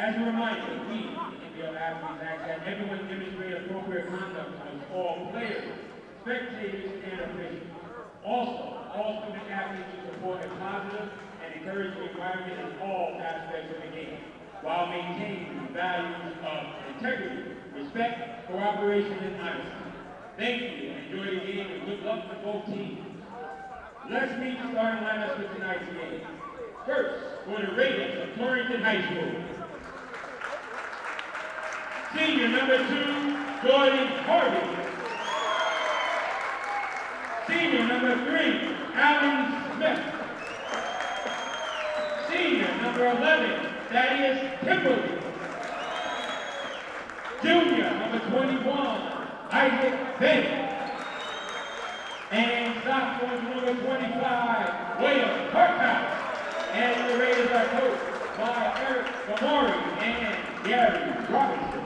As a reminder, we, NBL athletes, ask that everyone demonstrate appropriate conduct towards all players, spectators, and officials. Also, all student athletes should support a positive and encouraging environment in all aspects of the game, while maintaining the values of integrity, respect, cooperation, and honesty. Thank you, enjoy the game, and good luck to both teams. Let's meet the starting lineups for tonight's game. First, for the Raiders of Torrington High School. Senior number 2, Jordan Harvey. Senior number 3, Alan Smith. Senior number 11, Thaddeus Kimberly. Junior number 21, Isaac Bennett. And sophomore number 25, William Parkhouse. And the Raiders are coached by Eric Gamori and Gary Robinson.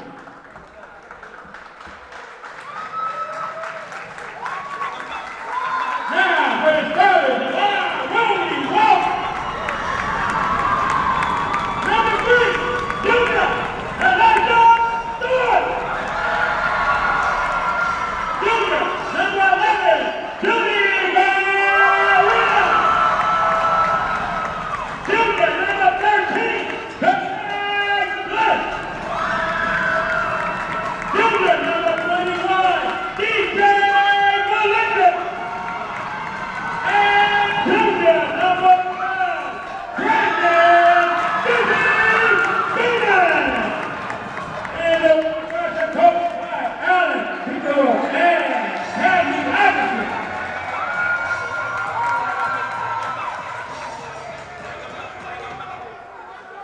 Now for the starters, Wilby, number 3, Junior Elijah Stewart. Junior number 11, Julie Maria. Junior number 13, Craig Bliss. Junior number 21, DJ Melinda. And junior number 12, Brandon Beaton. And the first coach by Alan Pico and Candy Anderson.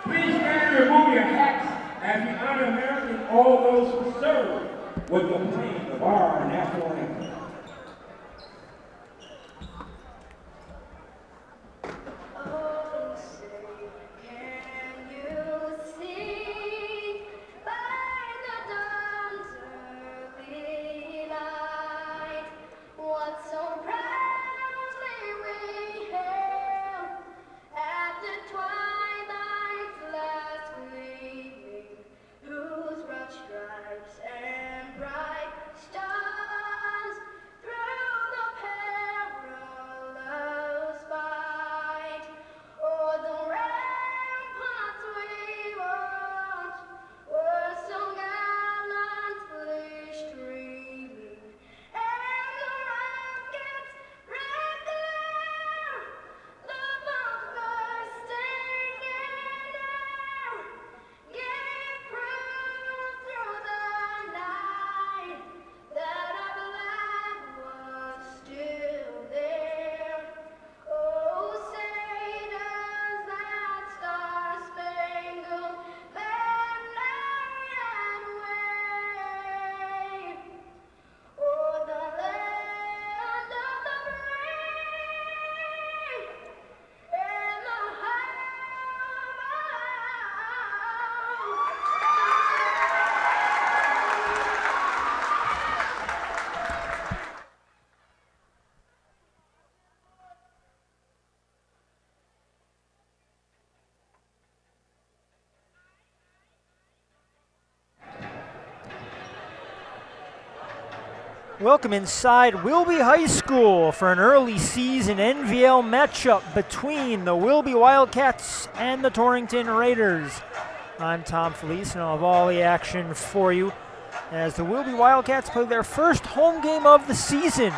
Please stand and remove your hats as we honor America and all those who serve with the playing of our national anthem. And bright stars through the perilous fight. O'er the ramparts we watched were so gallantly streaming, and the rockets red glare, the bombs bursting in air, gave proof through the night that our flag was still there. Oh, say does that star-spangled banner yet wave o'er the land of the brave and the home Welcome inside Wilby High School for an early season NVL matchup between the Wilby Wildcats and the Torrington Raiders. I'm Tom Felice, and I'll have all the action for you as the Wilby Wildcats play their first home game of the season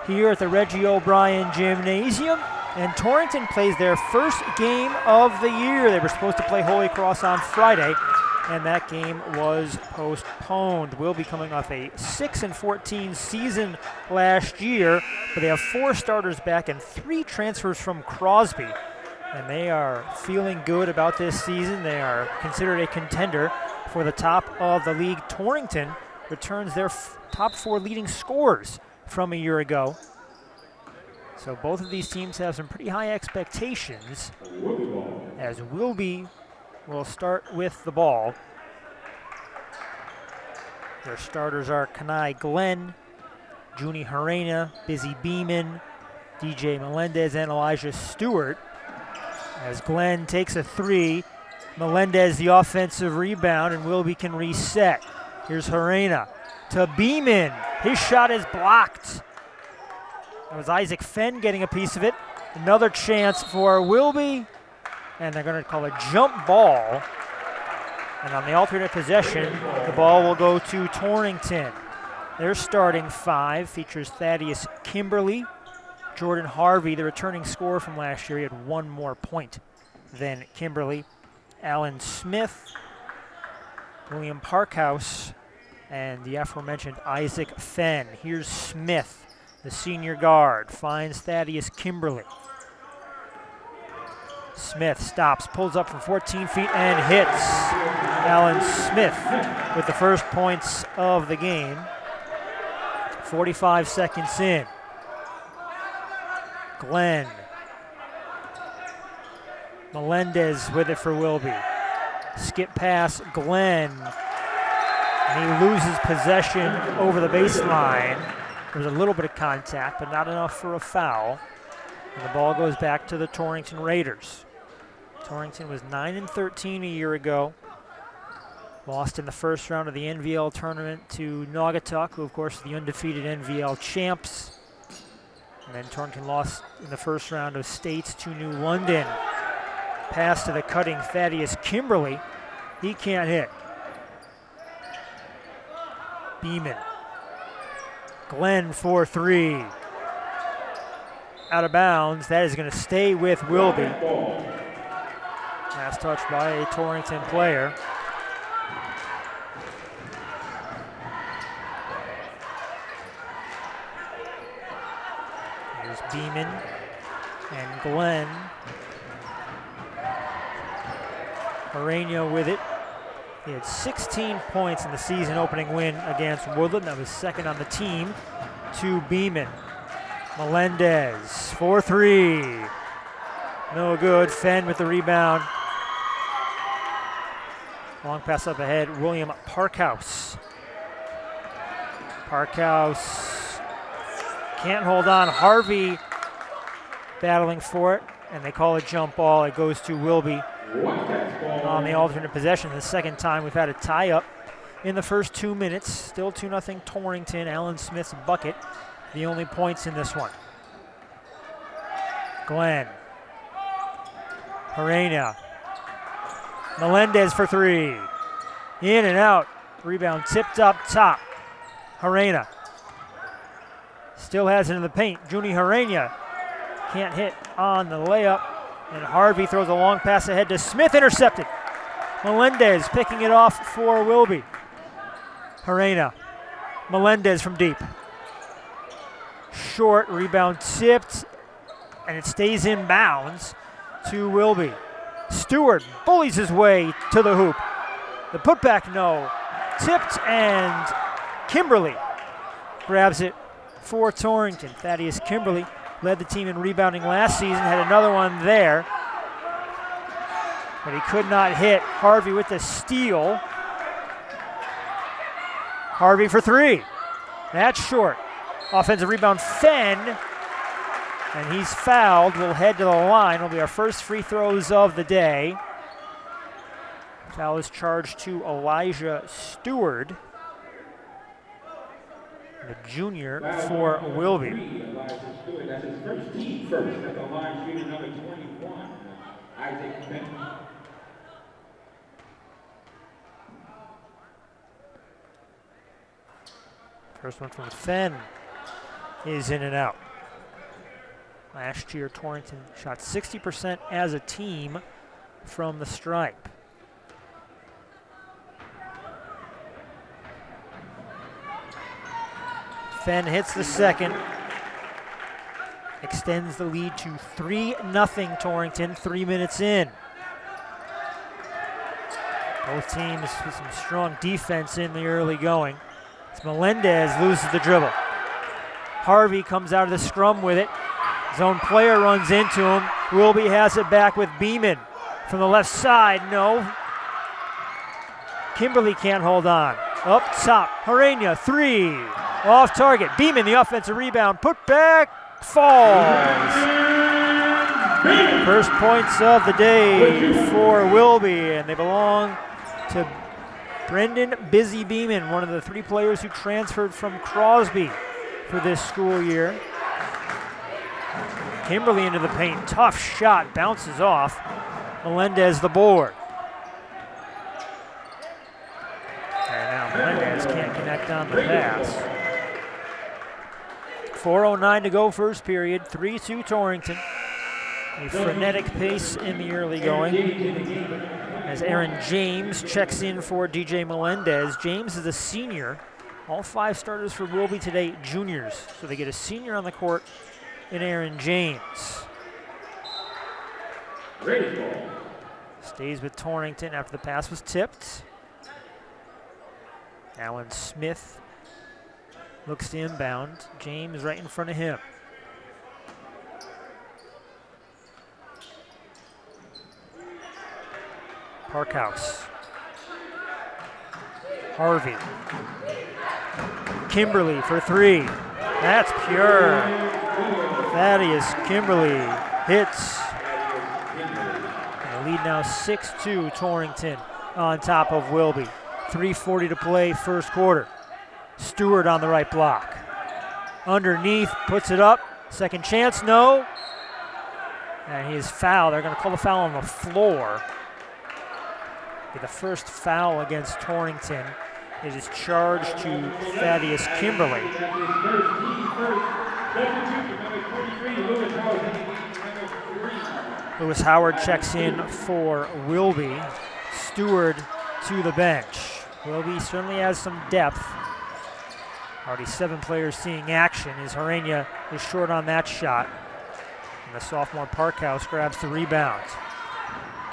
here at the Reggie O'Brien Gymnasium, and Torrington plays their first game of the year. They were supposed to play Holy Cross on Friday, and that game was postponed. Wilby coming off a 6-14 season last year, but they have 4 starters back and 3 transfers from Crosby. And they are feeling good about this season. They are considered a contender for the top of the league. Torrington returns their top 4 leading scorers from a year ago. So both of these teams have some pretty high expectations, as Wilby will start with the ball. Their starters are Kanai Glenn, Junie Harena, Busy Beeman, DJ Melendez, and Elijah Stewart. As Glenn takes a 3, Melendez the offensive rebound, and Wilby can reset. Here's Harena to Beeman. His shot is blocked. That was Isaac Fenn getting a piece of it. Another chance for Wilby, and they're going to call a jump ball. And on the alternate possession, the ball will go to Torrington. Their starting five features Thaddeus Kimberly, Jordan Harvey, the returning scorer from last year. He had one more point than Kimberly. Alan Smith, William Parkhouse, and the aforementioned Isaac Fenn. Here's Smith, the senior guard, finds Thaddeus Kimberly. Smith stops, pulls up from 14 feet, and hits. Alan Smith with the first points of the game. 45 seconds in. Glenn. Melendez with it for Wilby. Skip pass, Glenn. And he loses possession over the baseline. There's a little bit of contact, but not enough for a foul. And the ball goes back to the Torrington Raiders. Torrington was 9-13 a year ago. Lost in the first round of the NVL tournament to Naugatuck, who of course are the undefeated NVL champs. And then Torrington lost in the first round of states to New London. Pass to the cutting Thaddeus Kimberly. He can't hit. Beeman. Glenn for 3. Out of bounds. That is going to stay with Wilby. Last touch by a Torrington player. Here's Beeman and Glenn. Moreno with it. He had 16 points in the season opening win against Woodland. That was second on the team to Beeman. Melendez for 3. No good. Fenn with the rebound. Long pass up ahead. William Parkhouse. Parkhouse can't hold on. Harvey battling for it, and they call a jump ball. It goes to Wilby on the alternate possession. The second time we've had a tie-up in the first 2 minutes. Still 2-0 Torrington. Alan Smith's bucket, the only points in this one. Glenn. Harena. Melendez for 3. In and out. Rebound tipped up top. Harena. Still has it in the paint. Junie Harena can't hit on the layup. And Harvey throws a long pass ahead to Smith, intercepted. Melendez picking it off for Wilby. Harena. Melendez from deep. Short, rebound tipped, and it stays in bounds to Wilby. Stewart bullies his way to the hoop. The putback, no. Tipped, and Kimberly grabs it for Torrington. Thaddeus Kimberly led the team in rebounding last season, had another one there, but he could not hit. Harvey with the steal. Harvey for 3. That's short. Offensive rebound, Fenn, and he's fouled. We'll head to the line. It'll be our first free throws of the day. Foul is charged to Elijah Stewart, the junior for Wilby. That's his first team first at the line, shooting number 21, Isaac Fenn. First one from Fenn is in and out. Last year, Torrington shot 60% as a team from the stripe. Fenn hits the second. Extends the lead to 3-0 Torrington, 3 minutes in. Both teams with some strong defense in the early going. As Melendez loses the dribble. Harvey comes out of the scrum with it. His own player runs into him. Wilby has it back with Beeman from the left side. No. Kimberly can't hold on. Up top, Harena, 3. Off target. Beeman, the offensive rebound. Put back. Falls. First points of the day for Wilby, and they belong to Brendan Busy Beeman, one of the 3 players who transferred from Crosby for this school year. Kimberly into the paint, tough shot, bounces off. Melendez the board. And now Melendez can't connect on the pass. 4:09 to go first period, 3-2 Torrington. A frenetic pace in the early going as Aaron James checks in for DJ Melendez. James is a senior. All 5 starters for Wilby today, juniors. So they get a senior on the court in Aaron James. Stays with Torrington after the pass was tipped. Alan Smith looks to inbound. James right in front of him. Parkhouse. Harvey. Kimberly for 3. That's pure. Thaddeus Kimberly hits. And the lead now 6-2 Torrington on top of Wilby. 3:40 to play first quarter. Stewart on the right block. Underneath, puts it up. Second chance, no. And he is fouled. They're going to call the foul on the floor. Be the first foul against Torrington. It is charged to Thaddeus Kimberly. Lewis Howard checks in for Wilby. Stewart to the bench. Wilby certainly has some depth. Already 7 players seeing action as Harania is short on that shot. And the sophomore Parkhouse grabs the rebound.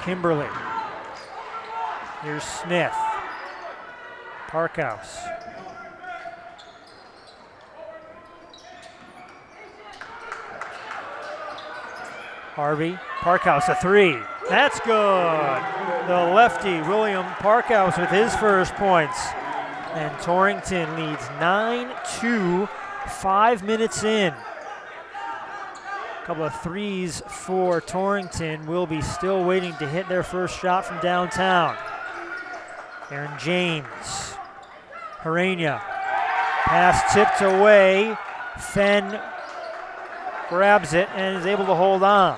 Kimberly. Here's Smith. Parkhouse. Harvey. Parkhouse a 3. That's good. The lefty, William Parkhouse, with his first points. And Torrington leads 9-2, 5 minutes in. A couple of threes for Torrington. Wilby still waiting to hit their first shot from downtown. Aaron James. Harania. Pass tipped away. Fenn grabs it and is able to hold on.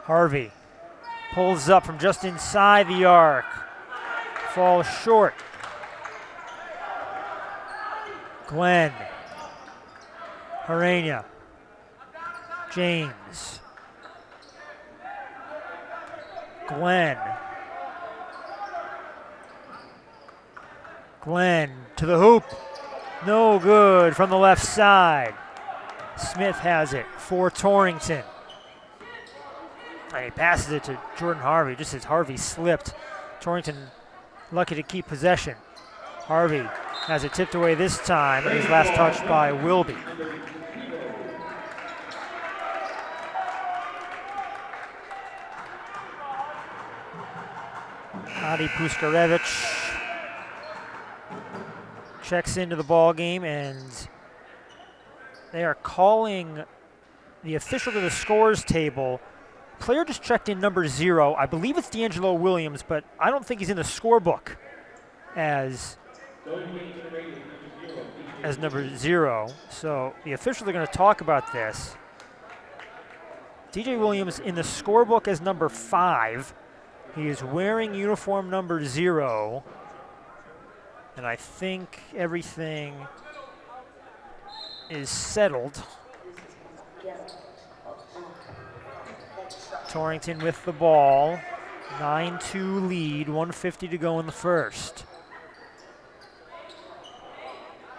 Harvey pulls up from just inside the arc. Falls short. Glenn. Harania. James. Glenn. Glenn to the hoop. No good from the left side. Smith has it for Torrington. And he passes it to Jordan Harvey just as Harvey slipped. Torrington lucky to keep possession. Harvey has it tipped away this time, and his last touch by Wilby. Adi Puskarevich checks into the ball game, and they are calling the official to the scores table. Player just checked in number 0. I believe it's D'Angelo Williams, but I don't think he's in the scorebook as number 0. So the officials are going to talk about this. DJ Williams in the scorebook as number 5. He is wearing uniform number 0. And I think everything is settled. Torrington with the ball. 9-2 lead, 1:50 to go in the first.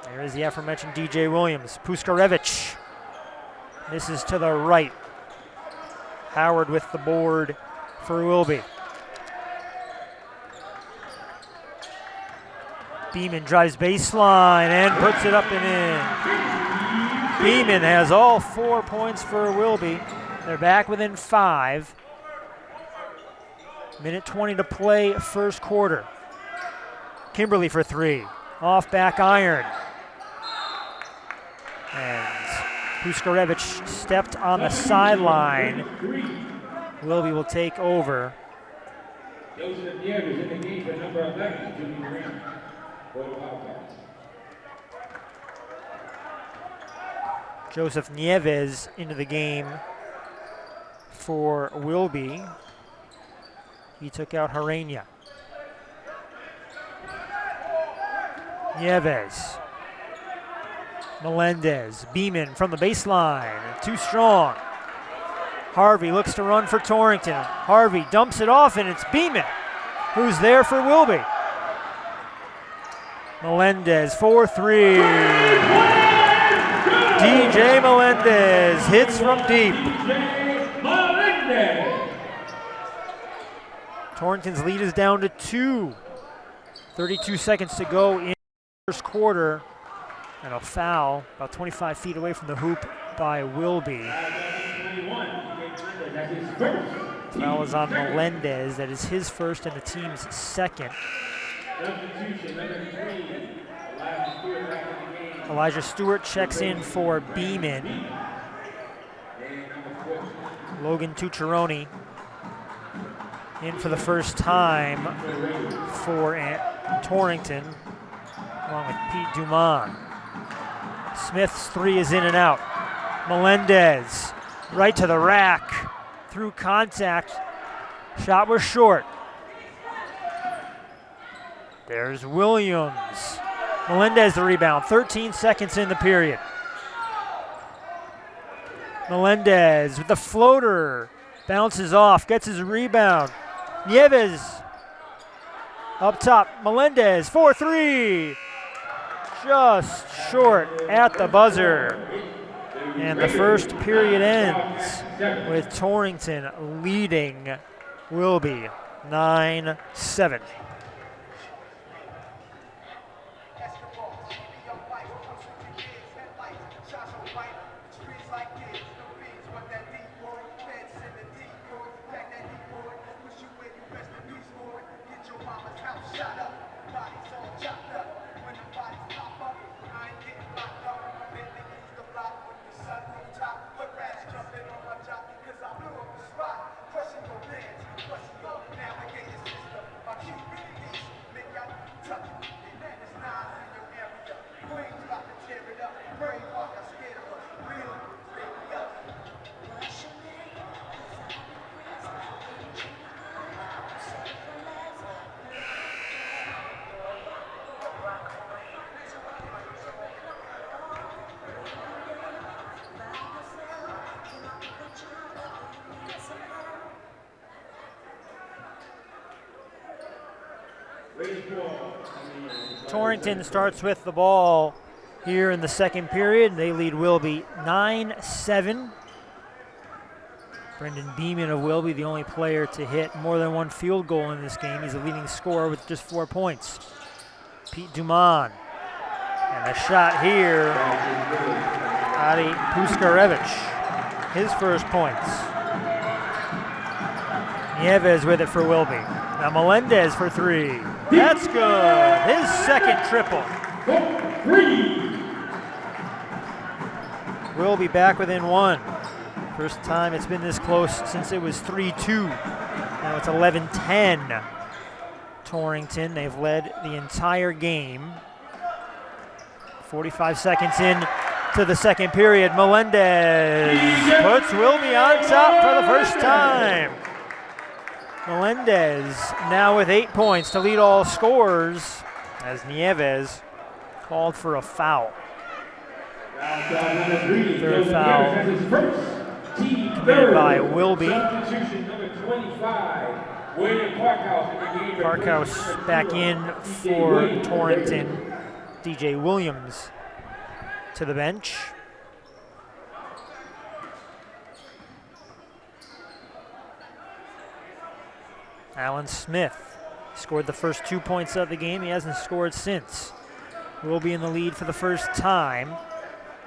There is the aforementioned DJ Williams. Puskarevich. This is to the right. Howard with the board for Wilby. Beeman drives baseline and puts it up and in. Beeman has all 4 points for Wilby. They're back within 5. Minute 20 to play, first quarter. Kimberly for 3. off back iron. And Puskarevich stepped on the sideline. Wilby will take over. Joseph Nieves in the game for number 11, Junior Green, for the Wildcats. Joseph Nieves into the game for Wilby. He took out Harania. Nieves. Melendez. Beeman from the baseline. Too strong. Harvey looks to run for Torrington. Harvey dumps it off, and it's Beeman who's there for Wilby. Melendez, 4-3. DJ Melendez hits from deep. Torrington's lead is down to 2. 32 seconds to go in the first quarter. And a foul about 25 feet away from the hoop by Wilby. Foul is on Melendez. That is his first and the team's second. Elijah Stewart checks in for Beeman. Logan Tucciaroni in for the first time for Torrington, along with Pete Dumont. Smith's three is in and out. Melendez right to the rack through contact. Shot was short. There's Williams. Melendez the rebound. 13 seconds in the period. Melendez with the floater. Bounces off, gets his rebound. Nieves up top. Melendez, 4-3. Just short at the buzzer. And the first period ends with Torrington leading Wilby 9-7. Torrington starts with the ball here in the second period. They lead Wilby 9-7. Brendan Beeman of Wilby, the only player to hit more than one field goal in this game. He's the leading scorer with just 4 points. Pete Dumont. And a shot here. Adi Puskarevich. His first points. Nieves with it for Wilby. Now Melendez for 3. That's good. His second triple. Wilby back within 1. First time it's been this close since it was 3-2. Now it's 11-10. Torrington, they've led the entire game. 45 seconds in to the second period. Melendez puts Wilby on top for the first time. Melendez now with 8 points to lead all scorers as Nieves called for a foul. Third foul committed by Wilby. Parkhouse back in for Torrington. DJ Williams to the bench. Alan Smith scored the first 2 points of the game. He hasn't scored since. We'll be in the lead for the first time.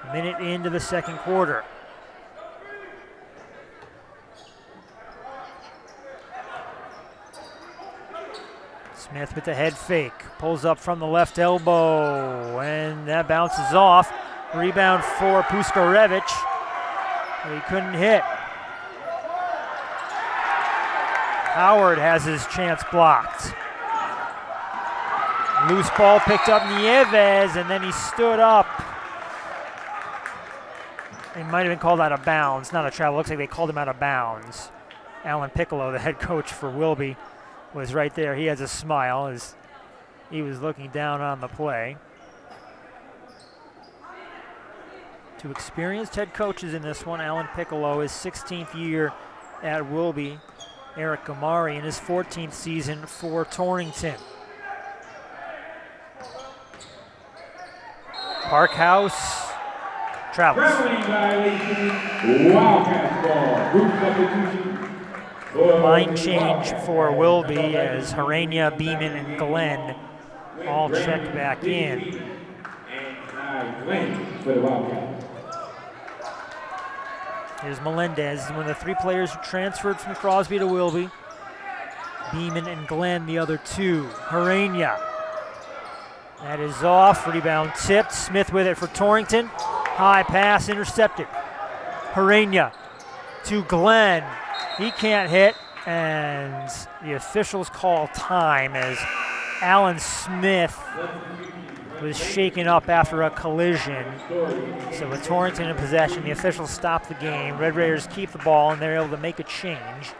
A minute into the second quarter. Smith with the head fake, pulls up from the left elbow, and that bounces off. Rebound for Puskarevich, but he couldn't hit. Howard has his chance blocked. Loose ball picked up Nieves, and then he stood up. He might have been called out of bounds, not a travel. Looks like they called him out of bounds. Alan Piccolo, the head coach for Wilby, was right there. He has a smile as he was looking down on the play. Two experienced head coaches in this one. Alan Piccolo, his 16th year at Wilby. Eric Gamari in his 14th season for Torrington. Parkhouse travels. Line change for Wilby as Harania, Beeman, and Glenn all check back in. Here's Melendez, one of the three players who transferred from Crosby to Wilby. Beeman and Glenn, the other two. Harania. That is off. Rebound tipped. Smith with it for Torrington. High pass intercepted. Harania to Glenn. He can't hit, and the officials call time as Alan Smith was shaken up after a collision. So with Torrington in possession, the officials stop the game. Red Raiders keep the ball, and they're able to make a change.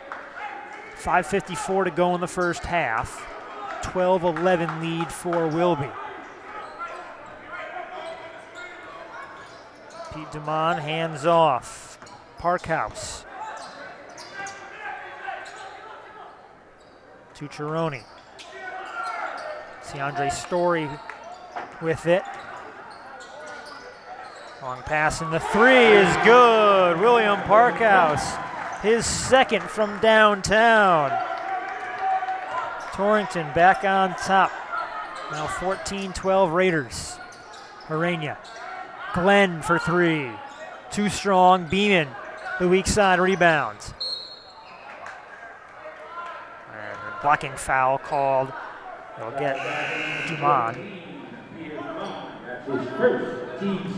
5:54 to go in the first half. 12-11 lead for Wilby. Pete Dumont hands off. Parkhouse to Chironi. See Andre Story with it. Long pass, and the three is good. William Parkhouse, his second from downtown. Torrington back on top. Now 14-12 Raiders. Harania. Glenn for three. Too strong. Beeman, the weak side rebounds. And a blocking foul called. They'll get Dumont.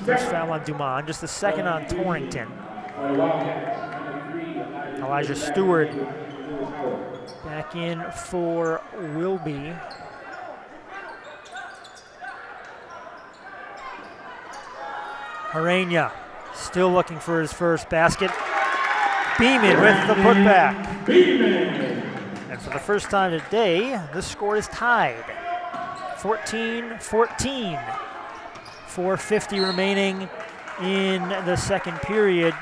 First foul on Dumont, just the second on Torrington. Elijah Stewart back in for Wilby. Harania still looking for his first basket. Beeman with the putback. And for the first time today, the score is tied. 14-14. 4:50 remaining in the second period.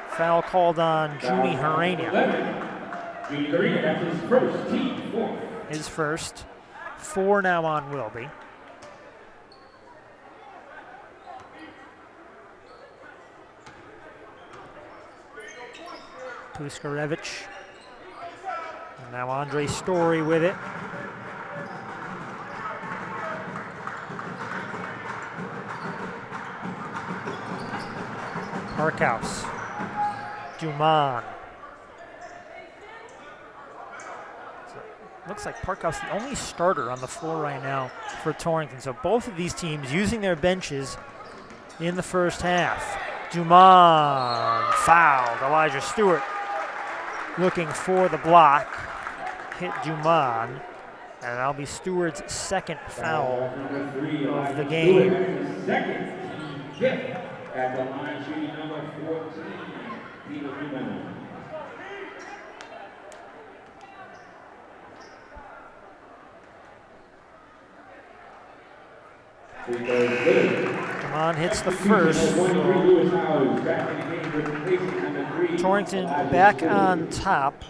Foul called on Junie Harania. His first. 4 now on Wilby. Puskarevich. And now Andre Story with it. Parkhouse. Dumont. Looks like Parkhouse the only starter on the floor right now for Torrington. So both of these teams using their benches in the first half. Dumont fouled. Elijah Stewart looking for the block. Hit Dumont. And that'll be Stewart's second foul of the game. At the line, shooting number 14, Peter Dumont. Dumont hits the first. Torrington back on top.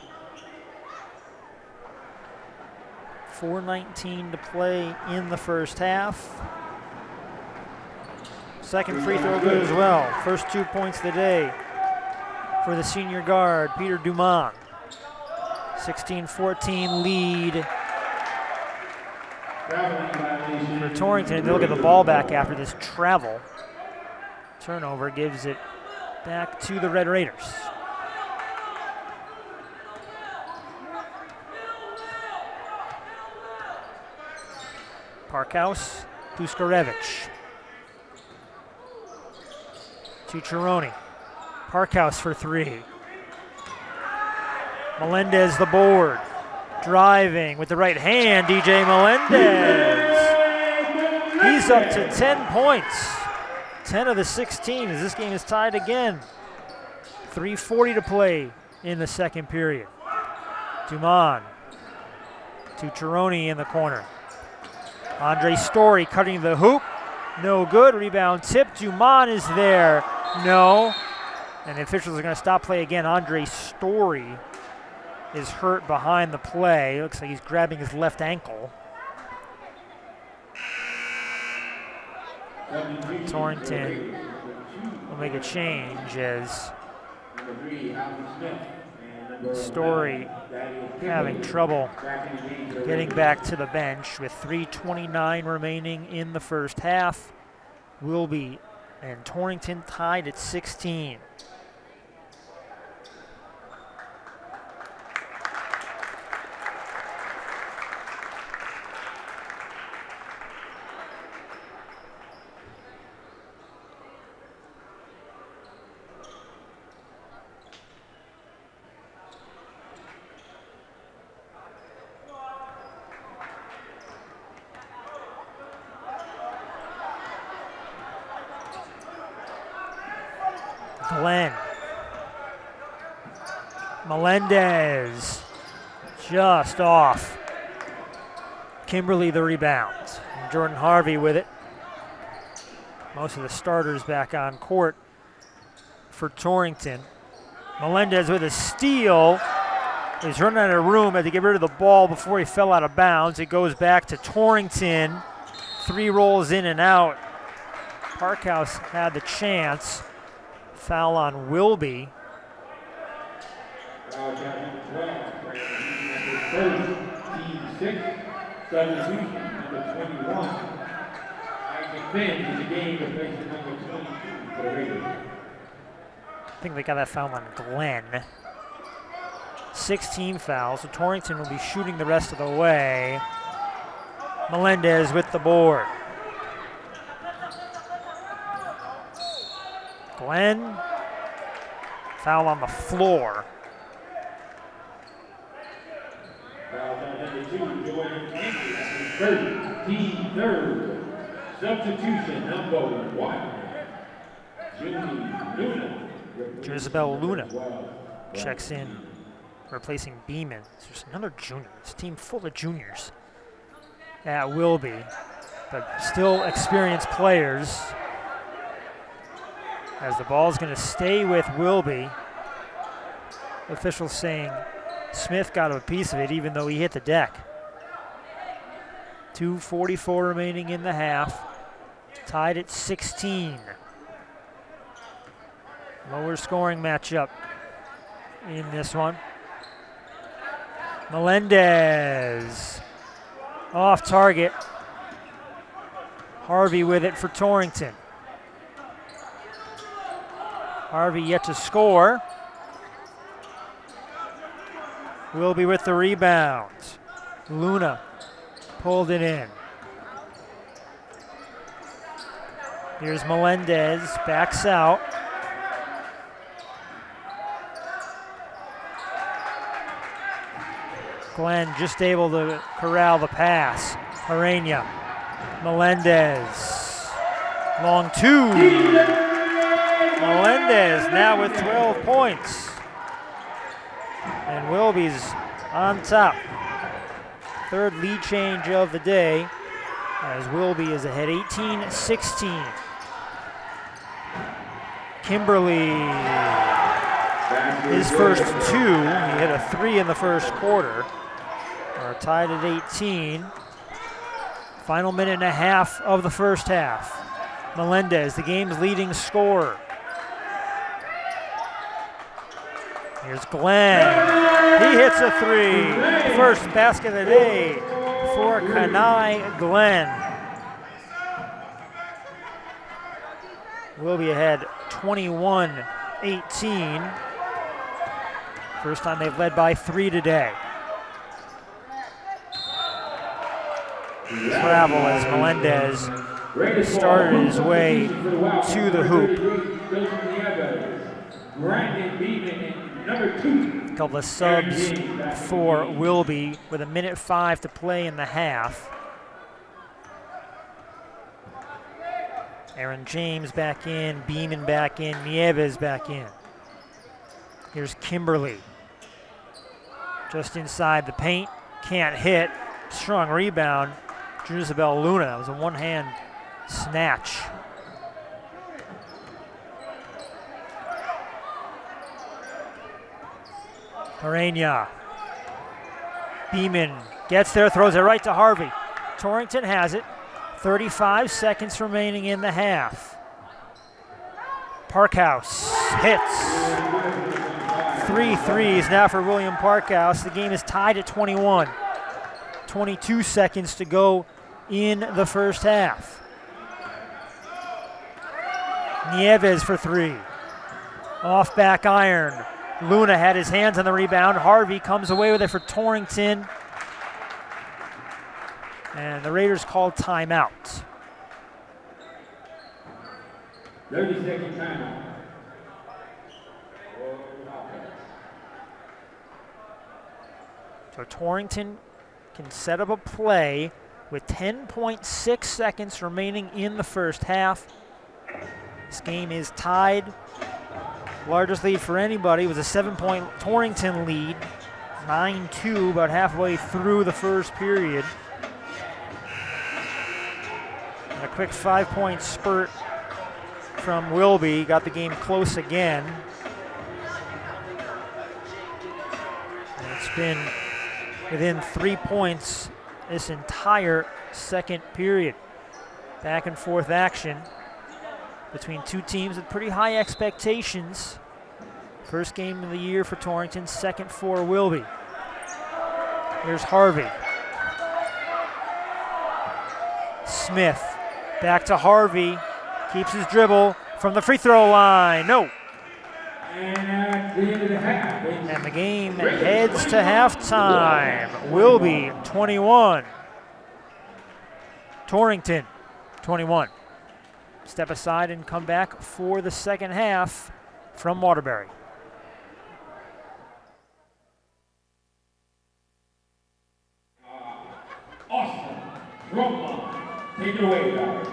4:19 to play in the first half. Second free throw good as well. First 2 points of the day for the senior guard, Peter Dumont. 16-14 lead for Torrington. They'll get the ball back after this travel. Turnover gives it back to the Red Raiders. Parkhouse, Puskarevich. To Chironi. Parkhouse for three. Melendez the board. Driving with the right hand, DJ Melendez. He's up to 10 points. 10 of the 16 as this game is tied again. 3:40 to play in the second period. Duman to Chironi in the corner. Andre Story cutting the hoop. No good. Rebound tip. Duman is there. No. And the officials are going to stop play again. Andre Story is hurt behind the play. Looks like he's grabbing his left ankle. Torrington will make a change as Story having trouble getting back to the bench with 3:29 remaining in the first half. Wilby and Torrington tied at 16. Glenn. Melendez just off. Kimberly the rebound. And Jordan Harvey with it. Most of the starters back on court for Torrington. Melendez with a steal. He's running out of room, had to get rid of the ball before he fell out of bounds. It goes back to Torrington. 3 rolls in and out. Parkhouse had the chance. Foul on Wilby. I think they got that foul on Glenn. 16 fouls, so Torrington will be shooting the rest of the way. Melendez with the board. Glenn, foul on the floor. Substitution number 1. Jezebel Luna checks in, replacing Beeman. There's another junior. It's a team full of juniors at Wilby, but still experienced players. As the ball is going to stay with Wilby. Officials saying Smith got a piece of it even though he hit the deck. 2:44 remaining in the half. Tied at 16. Lower scoring matchup in this one. Melendez off target. Harvey with it for Torrington. Harvey yet to score. Wilby with the rebound. Luna pulled it in. Here's Melendez, backs out. Glenn just able to corral the pass. Arena. Melendez. Long two. Melendez now with 12 points. And Wilby's on top. Third lead change of the day as Wilby is ahead 18-16. Kimberly, his first 2. He hit a 3 in the first quarter. Are tied at 18. Final minute and a half of the first half. Melendez, the game's leading scorer. Here's Glenn. He hits a 3. First basket of the day for Kanai Glenn. We'll be ahead 21-18. First time they've led by 3 today. travel as Melendez started his way to the hoop. A couple of subs for Wilby with 1:05 to play in the half. Aaron James back in, Beeman back in, Nieves back in. Here's Kimberly. Just inside the paint, can't hit. Strong rebound. Isabel Luna, that was a one-hand snatch. Arena. Beeman gets there, throws it right to Harvey. Torrington has it. 35 seconds remaining in the half. Parkhouse hits. 3 threes now for William Parkhouse. The game is tied at 21. 22 seconds to go in the first half. Nieves for 3. Off back iron. Luna had his hands on the rebound. Harvey comes away with it for Torrington. And the Raiders called timeout. 30-second timeout. So Torrington can set up a play with 10.6 seconds remaining in the first half. This game is tied. Largest lead for anybody was a 7-point Torrington lead. 9-2 about halfway through the first period. And a quick 5-point spurt from Wilby got the game close again. And it's been within 3 points this entire second period. Back and forth action between two teams with pretty high expectations. First game of the year for Torrington, second for Wilby. Here's Harvey. Smith back to Harvey. Keeps his dribble from the free throw line. No. And the end of the half. And the game heads to halftime. Wilby 21. Torrington 21. Step aside and come back for the second half from Waterbury. Austin Drummond. Take it away, guys.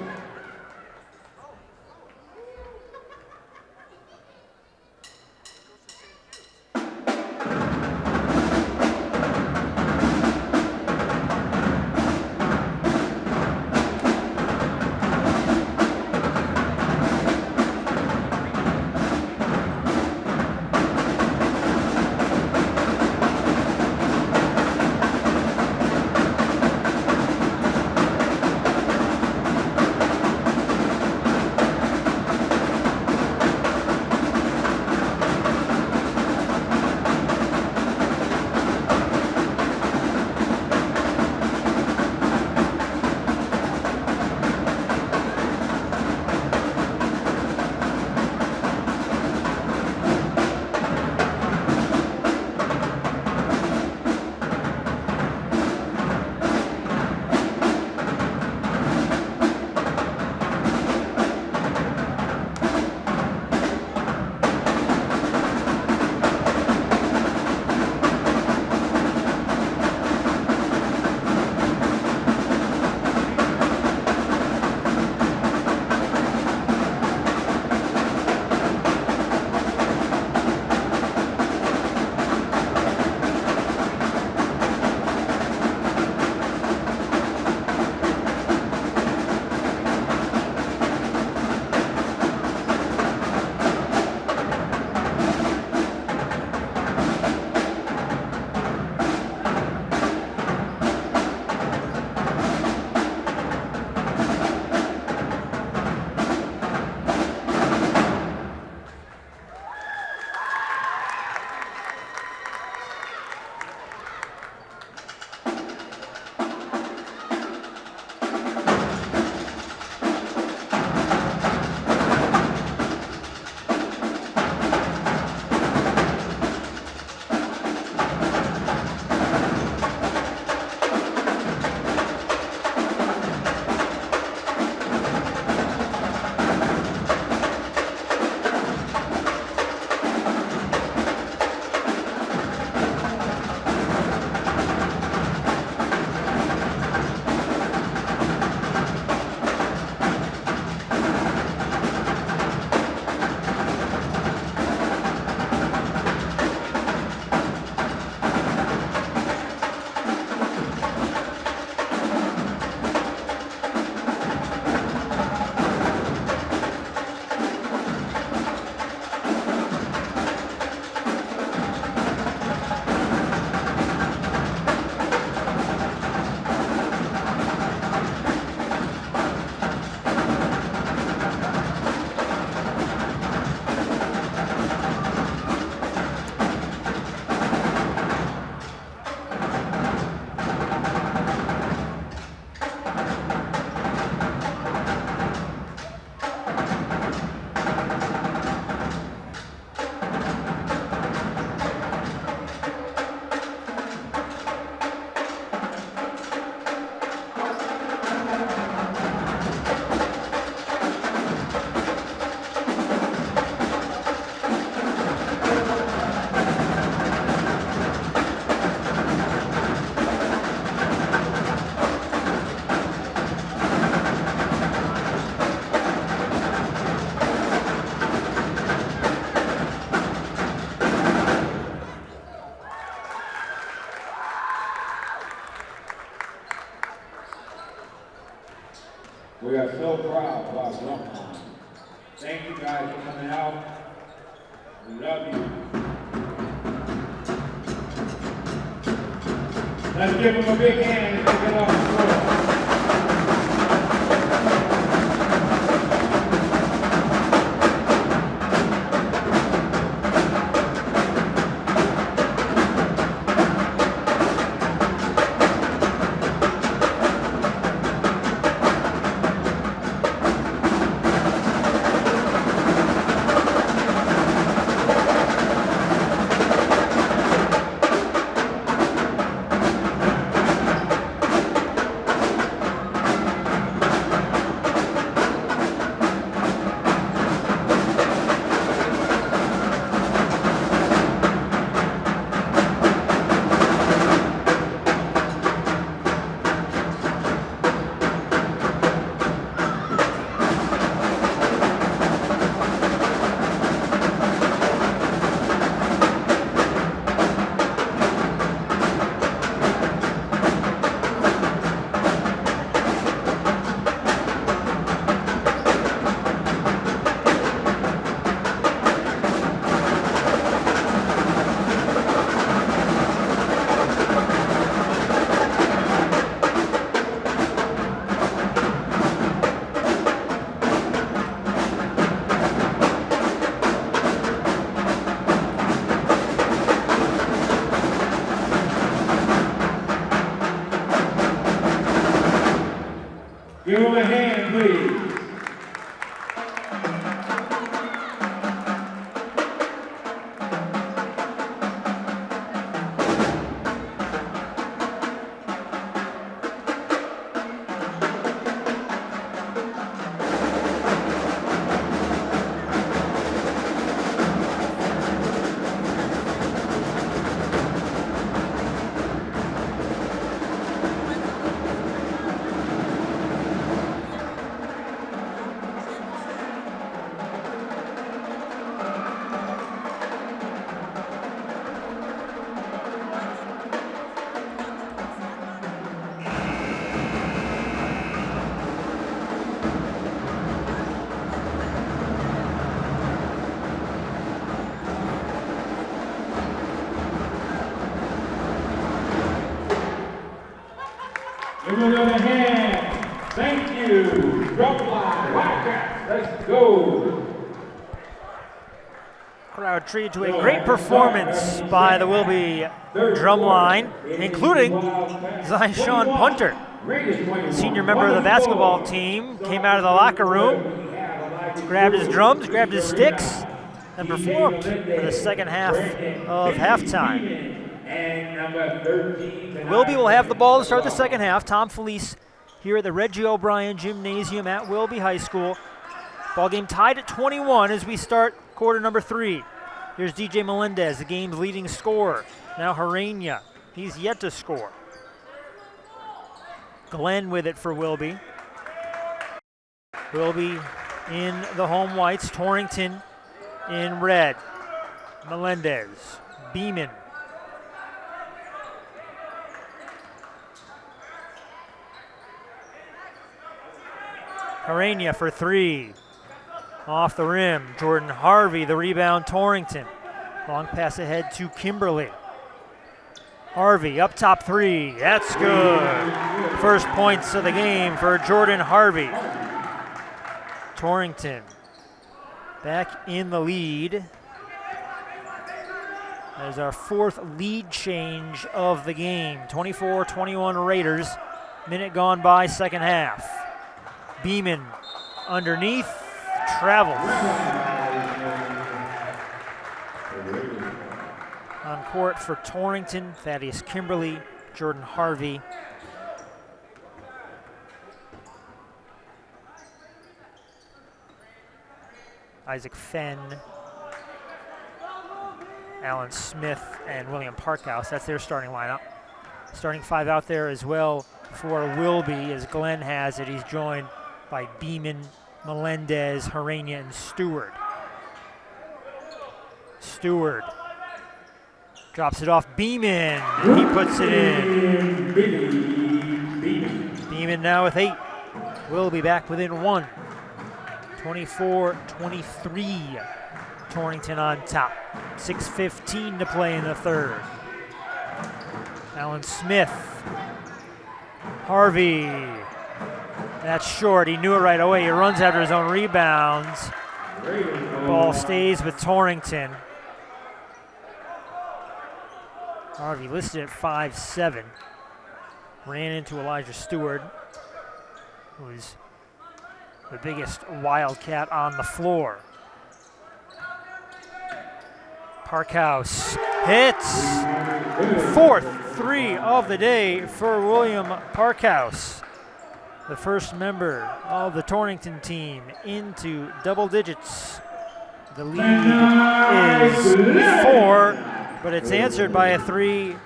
are so proud of our alumni. Thank you guys for coming out. We love you. Let's give them a big hand and get off the floor. Give him a hand, please. Give him another hand. Thank you. Drum line. Wildcats. Let's go. Crowd treated to a great performance by the Wilby drum line, including Zyshawn Punter. Senior member of the basketball team came out of the locker room, grabbed his drums, grabbed his sticks, and performed for the second half of halftime. Wilby will have the ball to start the second half. Tom Felice here at the Reggie O'Brien Gymnasium at Wilby High School. Ball game tied at 21 as we start quarter number 3. Here's DJ Melendez, the game's leading scorer. Now Harania, he's yet to score. Glenn with it for Wilby. Wilby in the home whites, Torrington in red. Melendez, Beeman. Harania for 3. Off the rim, Jordan Harvey, the rebound, Torrington. Long pass ahead to Kimberly. Harvey up top 3, that's good. First points of the game for Jordan Harvey. Torrington back in the lead. There's our 4th lead change of the game. 24-21 Raiders, minute gone by, second half. Beeman underneath, travels. On court for Torrington, Thaddeus Kimberly, Jordan Harvey. Isaac Fenn, Alan Smith, and William Parkhouse. That's their starting lineup. Starting 5 out there as well for Wilby, as Glenn has it. He's joined by Beeman, Melendez, Harania, and Stewart. Stewart drops it off Beeman, and he puts it in. Beeman now with 8. Wilby back within 1. 24-23. Torrington on top. 6:15 to play in the third. Alan Smith. Harvey. That's short. He knew it right away. He runs after his own rebounds. Ball stays with Torrington. Harvey listed at 5'7". Ran into Elijah Stewart, who's the biggest Wildcat on the floor. Parkhouse hits. 4th 3 of the day for William Parkhouse, the first member of the Torrington team into double digits. The lead is 4, but it's answered by a 3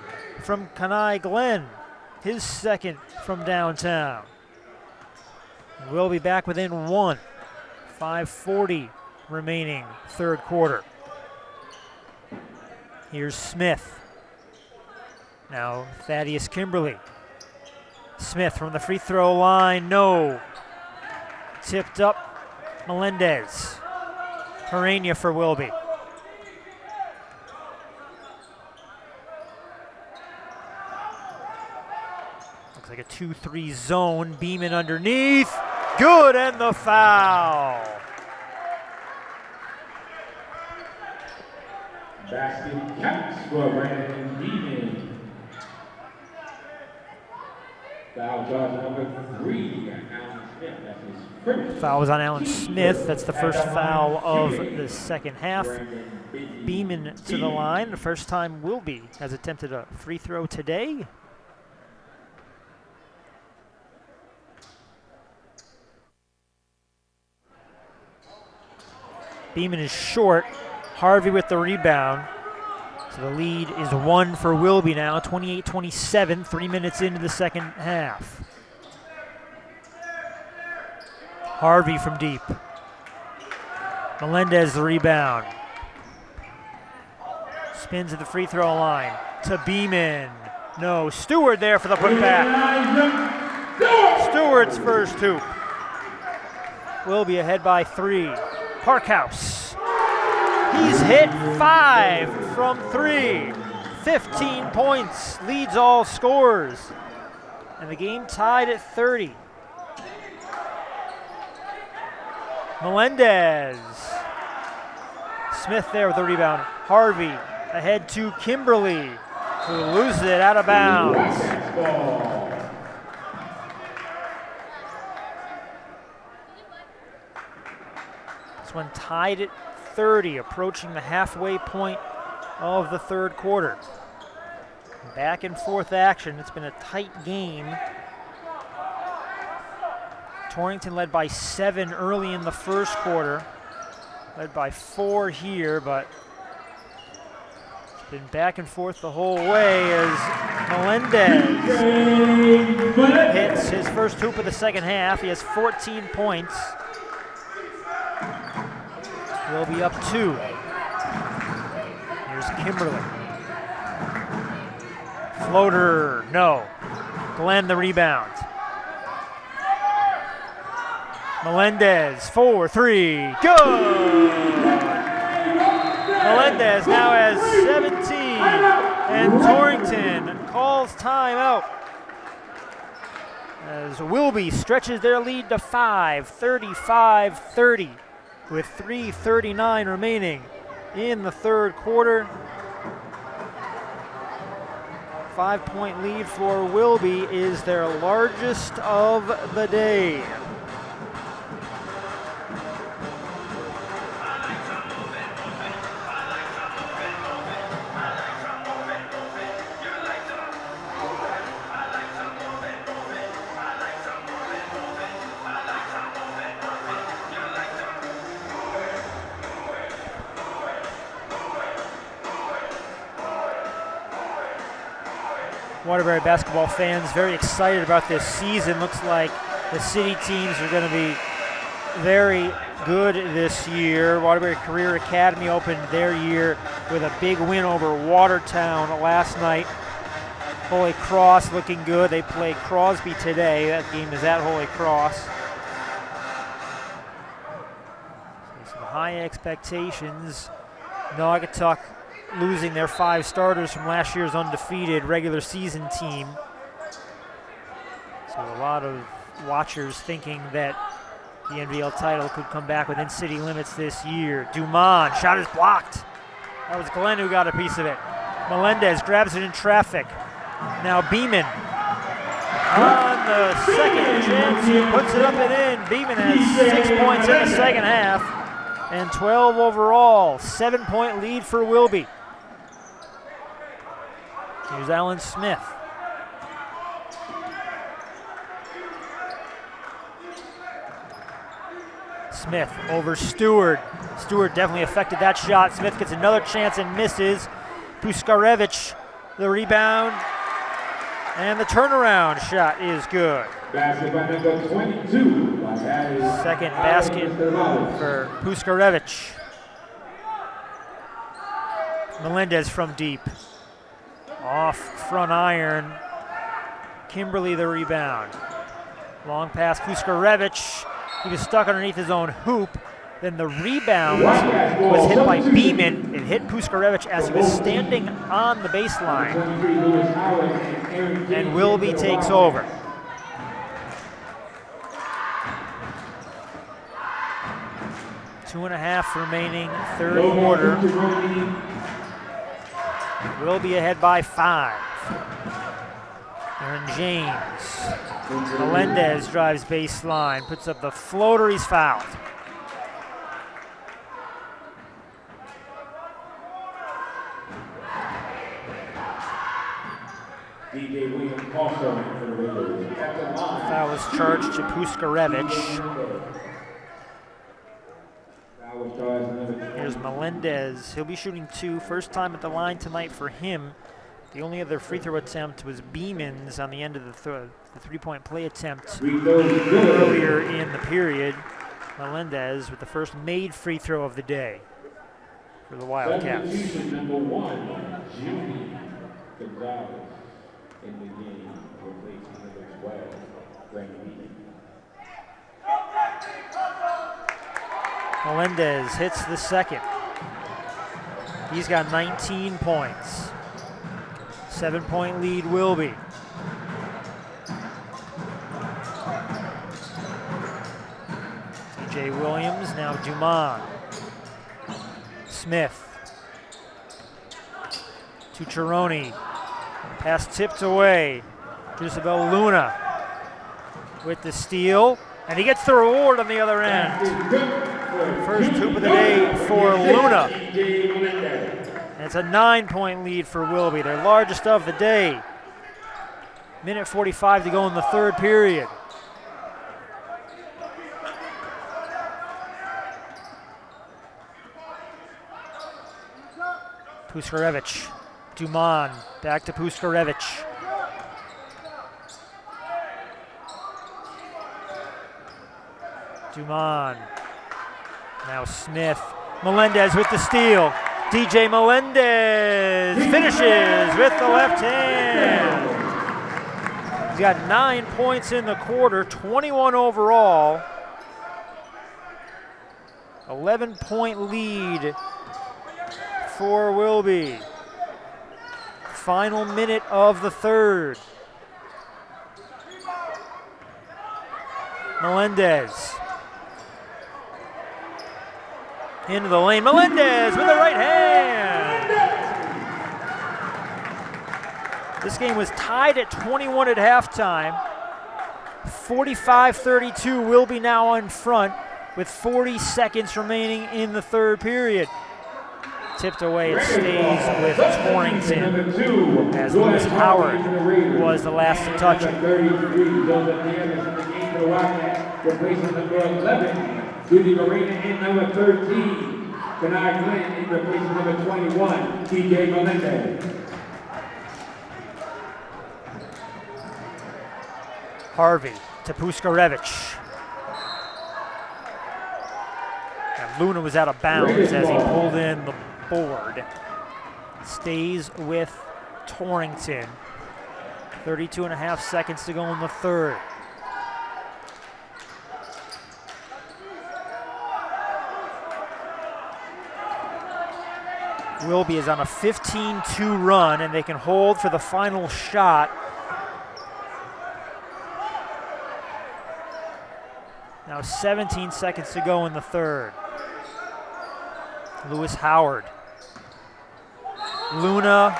from Kenai Glenn, his second from downtown. We'll be back within 1. 5:40 remaining third quarter. Here's Smith. Now Thaddeus Kimberly. Smith from the free throw line, no. Tipped up Melendez. Harania for Wilby. Looks like a 2-3 zone. Beeman underneath. Good, and the foul. Basket counts for Brandon Beeman. Foul charge number 3, Alan Smith. That's his first. Foul was on Alan Smith. That's the first foul of the second half. Beeman to the line. The first time Wilby has attempted a free throw today. Beeman is short. Harvey with the rebound. So the lead is 1 for Wilby now, 28-27, 3 minutes into the second half. Harvey from deep. Melendez the rebound. Spins at the free throw line to Beeman. No, Stewart there for the putback. Stewart's first hoop. Wilby ahead by 3. Parkhouse. He's hit 5 from 3. 15 points, leads all scores. And the game tied at 30. Melendez. Smith there with the rebound. Harvey ahead to Kimberly, who loses it out of bounds. This one tied at 30, approaching the halfway point of the third quarter. Back and forth action. It's been a tight game. Torrington led by 7 early in the first quarter. Led by 4 here, but it's been back and forth the whole way as Melendez hits his first hoop of the second half. He has 14 points. We'll be up 2. Here's Kimberly. Floater, no. Glenn the rebound. Melendez, 4-3, good! Melendez now has 17, and Torrington calls timeout as Wilby stretches their lead to 5, 35-30. With 3:39 remaining in the third quarter. 5-point lead for Wilby is their largest of the day. Waterbury basketball fans very excited about this season. Looks like the city teams are going to be very good this year. Waterbury Career Academy opened their year with a big win over Watertown last night. Holy Cross looking good. They play Crosby today. That game is at Holy Cross. high expectations. Naugatuck losing their 5 starters from last year's undefeated regular season team. So a lot of watchers thinking that the NVL title could come back within city limits this year. Dumont, shot is blocked. That was Glenn who got a piece of it. Melendez grabs it in traffic. Now Beeman on the second chance, he puts it up and in. Beeman has 6 points in the second half and 12 overall. 7-point lead for Wilby. Here's Alan Smith. Smith over Stewart. Stewart definitely affected that shot. Smith gets another chance and misses. Puskarevich, the rebound, and the turnaround shot is good. Basket by number 22. Second basket for Puskarevich. Melendez from deep. Off front iron. Kimberly the rebound. Long pass, Puskarevich. He was stuck underneath his own hoop. Then the rebound was hit by Beeman. It hit Puskarevich as he was standing on the baseline. And Wilby takes over. Two and a half remaining, third quarter. Wilby ahead by 5. Aaron James. Melendez drives baseline, puts up the floater, he's fouled. DJ Williams also for the Raiders. Foul was charged to Puskarevich. Here's Melendez. He'll be shooting 2. First time at the line tonight for him. The only other free throw attempt was Beeman's on the end of the three-point play attempt earlier in the period. Melendez with the first made free throw of the day for the Wildcats. Number 1, Judy Gonzalez in the game, replacing number 12, Randy. Melendez hits the second. He's got 19 points. 7-point lead, Wilby. TJ Williams, now Dumont. Smith. To Chironi. Pass tipped away. Isabel Luna with the steal. And he gets the reward on the other end. First hoop of the day for Luna. And it's a 9-point lead for Wilby, their largest of the day. Minute 45 to go in the third period. Puskarevich, Dumont, back to Puskarevich. Dumont, now Smith. Melendez with the steal. DJ Melendez finishes with the left hand. He's got 9 points in the quarter, 21 overall. 11-point lead for Wilby. Final minute of the third. Melendez. Into the lane, Melendez with the right hand. This game was tied at 21 at halftime. 45-32, Wilby now in front with 40 seconds remaining in the third period. Tipped away, it stays with Torrington as Lewis Howard was the last to touch it. Replacing number 11. Judy Marina in number 13. Bernard Glenn in replacing number 21, TJ Melendez. Harvey to Puskarevich. And Luna was out of bounds as he pulled in the board. Stays with Torrington. 32 and a half seconds to go in the third. Wilby is on a 15-2 run, and they can hold for the final shot. Now 17 seconds to go in the third. Lewis Howard. Luna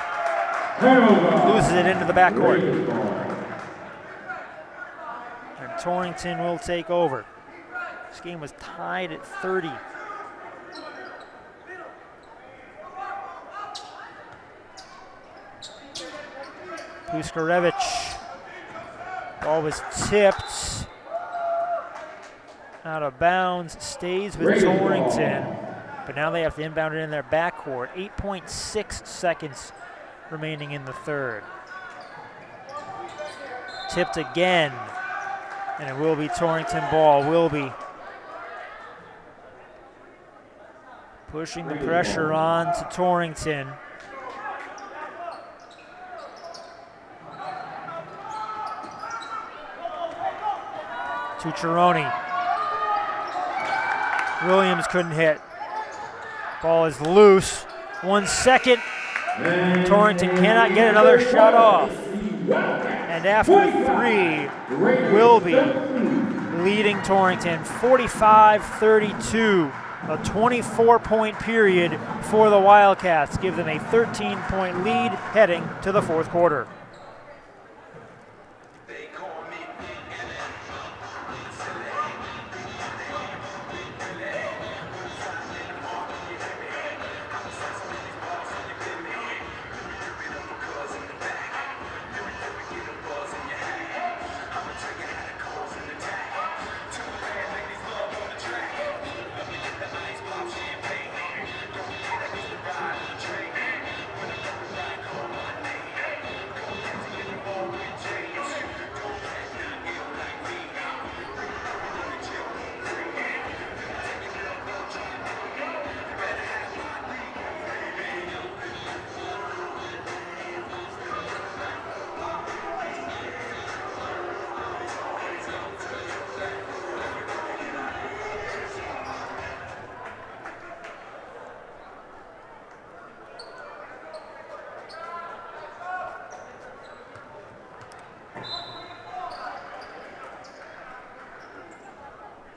loses it into the backcourt. And Torrington will take over. This game was tied at 30. Puskarevich. Ball was tipped. Out of bounds. Stays with Torrington. But now they have to inbound it in their backcourt. 8.6 seconds remaining in the third. Tipped again. And it will be Torrington ball. Wilby pushing the pressure on to Torrington. Tucciaroni. Williams couldn't hit. Ball is loose. 1 second. Torrington cannot get another shot off. And after three, Wilby leading Torrington 45-32. A 24-point period for the Wildcats. Give them a 13-point lead heading to the fourth quarter.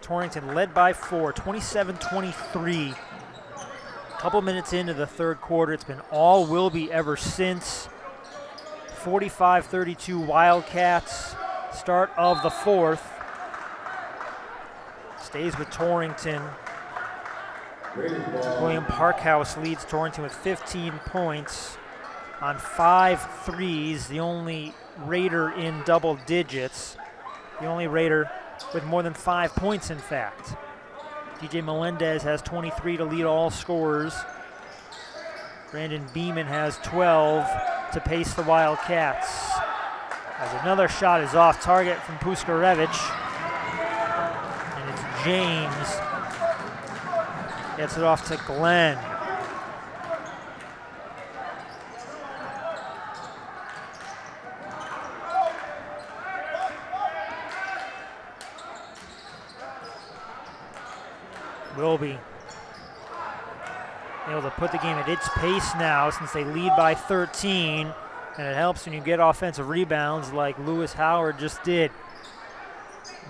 Torrington led by 4, 27-23. A couple minutes into the third quarter. It's been all Wilby ever since. 45-32 Wildcats. Start of the fourth. Stays with Torrington. William Parkhouse leads Torrington with 15 points on 5 threes. The only Raider in double digits. The only Raider with more than 5 points, in fact. DJ Melendez has 23 to lead all scorers. Brandon Beeman has 12 to pace the Wildcats. As another shot is off target from Puskarevich. And it's James. Gets it off to Glenn. Wilby able to put the game at its pace now since they lead by 13, and it helps when you get offensive rebounds like Lewis Howard just did.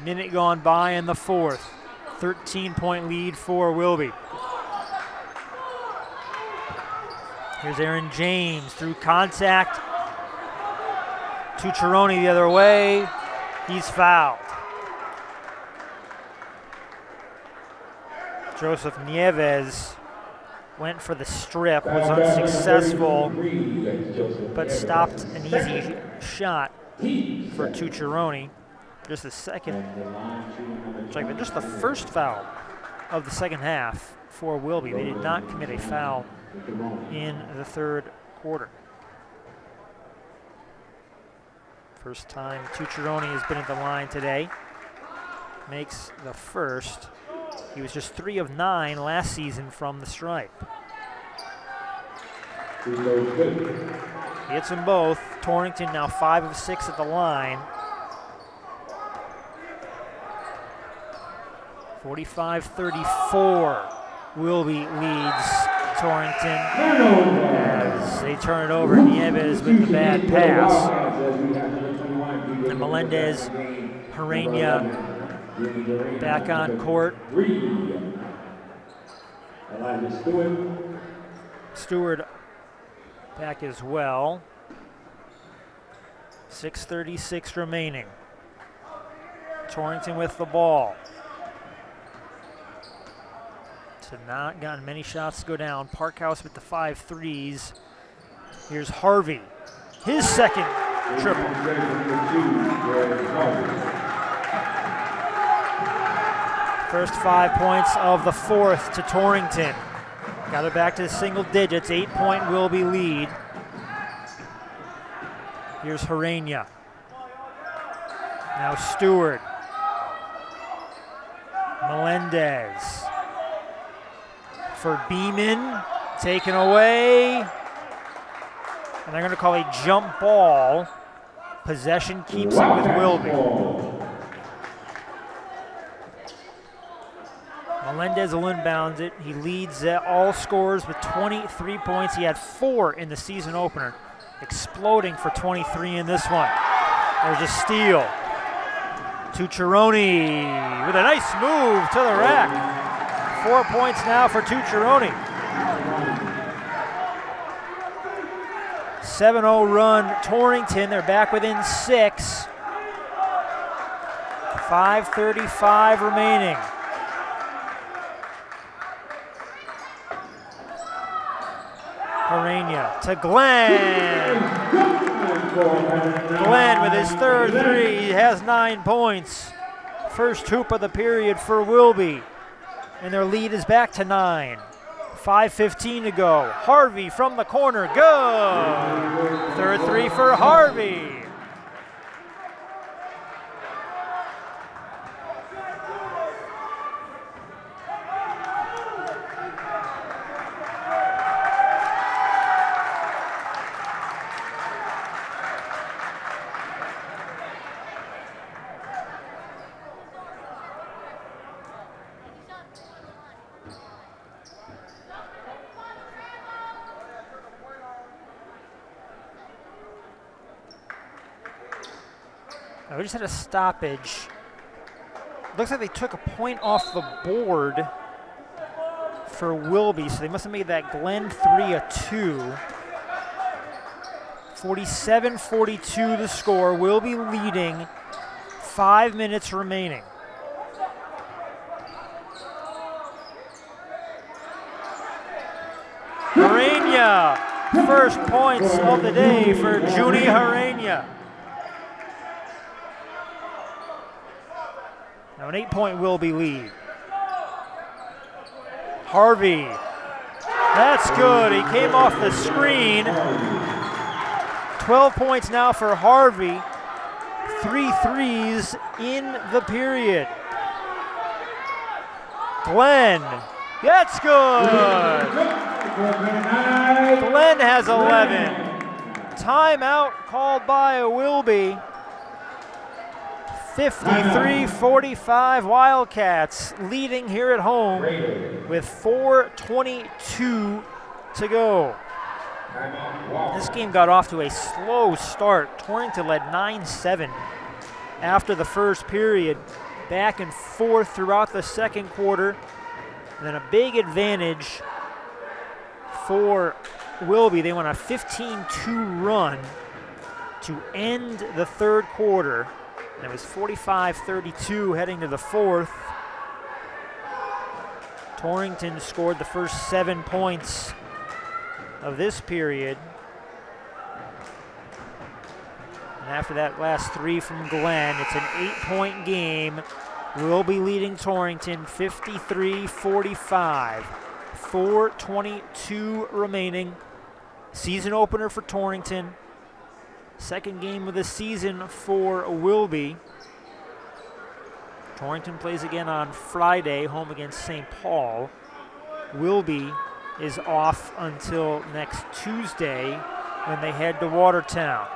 Minute gone by in the fourth. 13-point lead for Wilby. Here's Aaron James through contact. Tucciaroni the other way. He's fouled. Joseph Nieves went for the strip, was unsuccessful, but stopped an easy shot for Tucciaroni. Just the first foul of the second half for Wilby. They did not commit a foul in the third quarter. First time Tucciaroni has been at the line today. Makes the first. He was just 3 of 9 last season from the stripe. He hits them both. Torrington now 5 of 6 at the line. 45-34. Wilby leads Torrington as they turn it over. Nieves with the bad pass. And Melendez, Herenia back on court. Stewart back as well. 6:36 remaining. Torrington with the ball. So not gotten many shots to go down. Parkhouse with the 5 threes. Here's Harvey. His second triple. First 5 points of the fourth to Torrington. Got it back to single digits. 8-point Wilby lead. Here's Herenia. Now Stewart. Melendez. For Beeman, taken away. And they're going to call a jump ball. Possession keeps it with Wilby. Melendez will inbound it. He leads all scorers with 23 points. He had 4 in the season opener, exploding for 23 in this one. There's a steal. Tucciaroni with a nice move to the rack. 4 points now for Tucciaroni. 7-0 run Torrington. They're back within 6. 5:35 remaining. Herenia to Glenn. Glenn with his third three. He has 9 points. First hoop of the period for Wilby. And their lead is back to 9. 5:15 to go. Harvey from the corner. Good. Third three for Harvey. We just had a stoppage. Looks like they took a point off the board for Wilby, so they must have made that Glenn 3 a 2. 47-42 the score. Wilby leading. 5 minutes remaining. Herenia, first points of the day for Junie Herenia. Now an 8-point Wilby lead. Harvey, that's good. He came off the screen. 12 points now for Harvey. 3 threes in the period. Glenn, that's good. Glenn has 11. Timeout called by Wilby. 53-45 Wildcats leading here at home with 4:22 to go. This game got off to a slow start. Torrington led 9-7 after the first period. Back and forth throughout the second quarter. And then a big advantage for Wilby. They went on a 15-2 run to end the third quarter. And it was 45-32 heading to the fourth. Torrington scored the first 7 points of this period. And after that last 3 from Glenn, it's an 8-point game. Wilby leading Torrington 53-45. 4:22 remaining. Season opener for Torrington. Second game of the season for Wilby. Torrington plays again on Friday, home against St. Paul. Wilby is off until next Tuesday when they head to Watertown.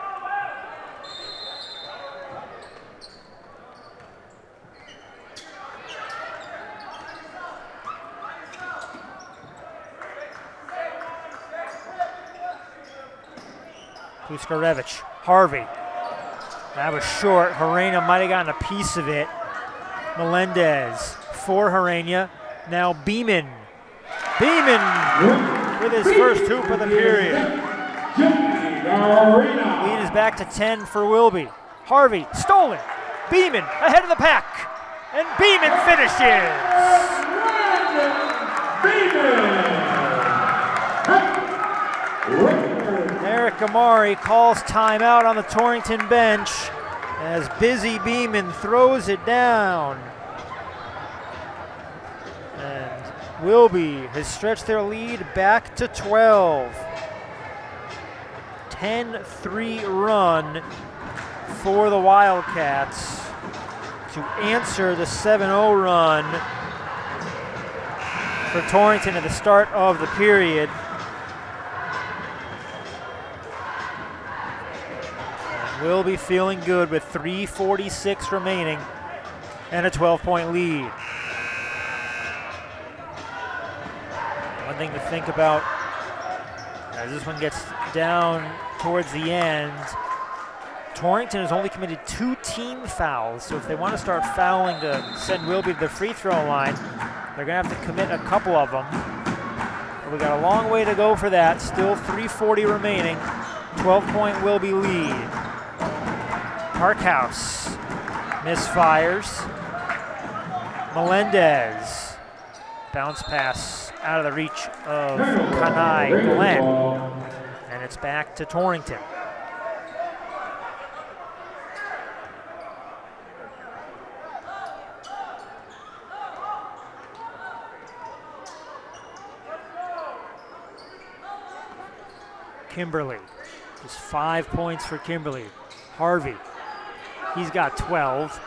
Puskarevich, Harvey. That was short. Harania might have gotten a piece of it. Melendez for Harania. Now Beeman. Beeman with his first hoop of the period. Lead is back to 10 for Wilby. Harvey, stolen. Beeman ahead of the pack. And Beeman finishes. Eric Amari calls timeout on the Torrington bench as Busy Beeman throws it down. And Wilby has stretched their lead back to 12. 10-3 run for the Wildcats to answer the 7-0 run for Torrington at the start of the period. Will be feeling good with 3:46 remaining and a 12-point lead. One thing to think about as this one gets down towards the end, Torrington has only committed 2 team fouls, so if they want to start fouling to send Wilby to the free throw line, they're going to have to commit a couple of them. But we got a long way to go for that. Still 3:40 remaining. 12-point Wilby lead. Parkhouse misfires. Melendez. Bounce pass out of the reach of Kanai Glenn. And it's back to Torrington. Kimberly. Just 5 points for Kimberly. Harvey. He's got 12.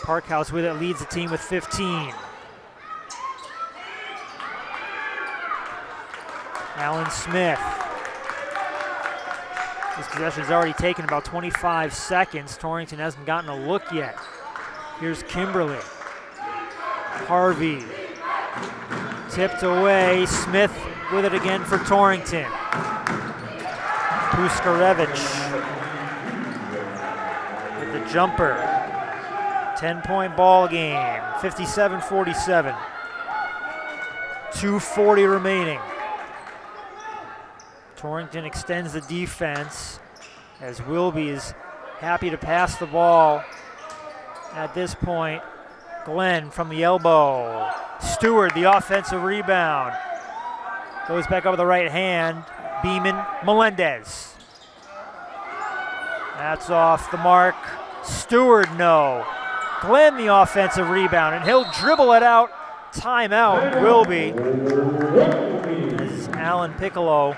Parkhouse with it leads the team with 15. Alan Smith. This possession's already taken about 25 seconds. Torrington hasn't gotten a look yet. Here's Kimberly. Harvey. Tipped away. Smith with it again for Torrington. Puskarevich with the jumper. 10-point ball game, 57-47. 2:40 remaining. Torrington extends the defense as Wilby is happy to pass the ball at this point. Glenn from the elbow. Stewart, the offensive rebound. Goes back over the right hand. Beeman, Melendez. That's off the mark. Stewart, no. Glenn, the offensive rebound, and he'll dribble it out. Timeout, Wilby. As Alan Piccolo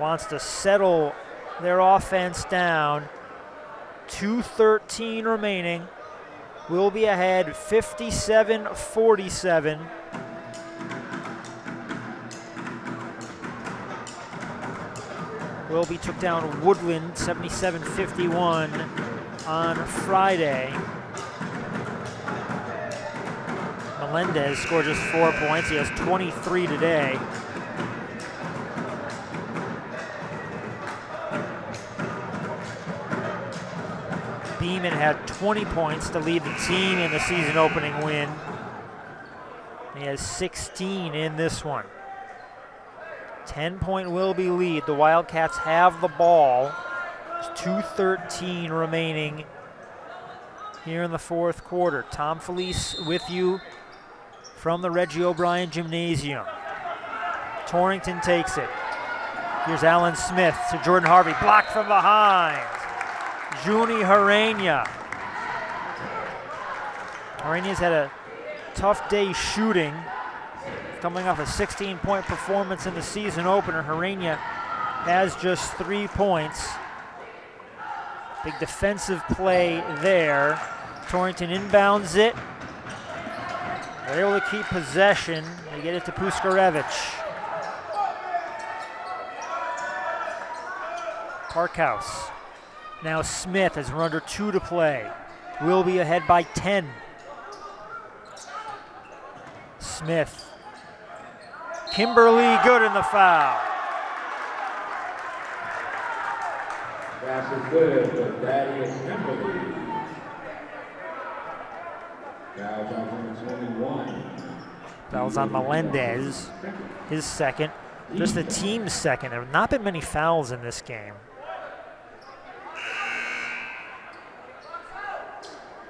wants to settle their offense down. 2:13 remaining. Wilby ahead, 57-47. Wilby took down Woodland 77-51 on Friday. Melendez scored just 4 points. He has 23 today. Beeman had 20 points to lead the team in the season opening win. He has 16 in this one. 10-point Wilby lead. The Wildcats have the ball. There's 2:13 remaining here in the fourth quarter. Tom Felice with you from the Reggie O'Brien Gymnasium. Torrington takes it. Here's Alan Smith to Jordan Harvey. Blocked from behind. Juni Harania. Harania's had a tough day shooting. Coming off a 16-point performance in the season opener, Harania has just 3 points. Big defensive play there. Torrington inbounds it. They're able to keep possession. They get it to Puskarevich. Parkhouse. Now Smith has run under 2 to play. Wilby ahead by 10. Smith. Kimberly good in the foul. Pass is good, but that is Kimberly. Foul shot number 21. Fouls on Melendez, his second. Just the team's second. There have not been many fouls in this game.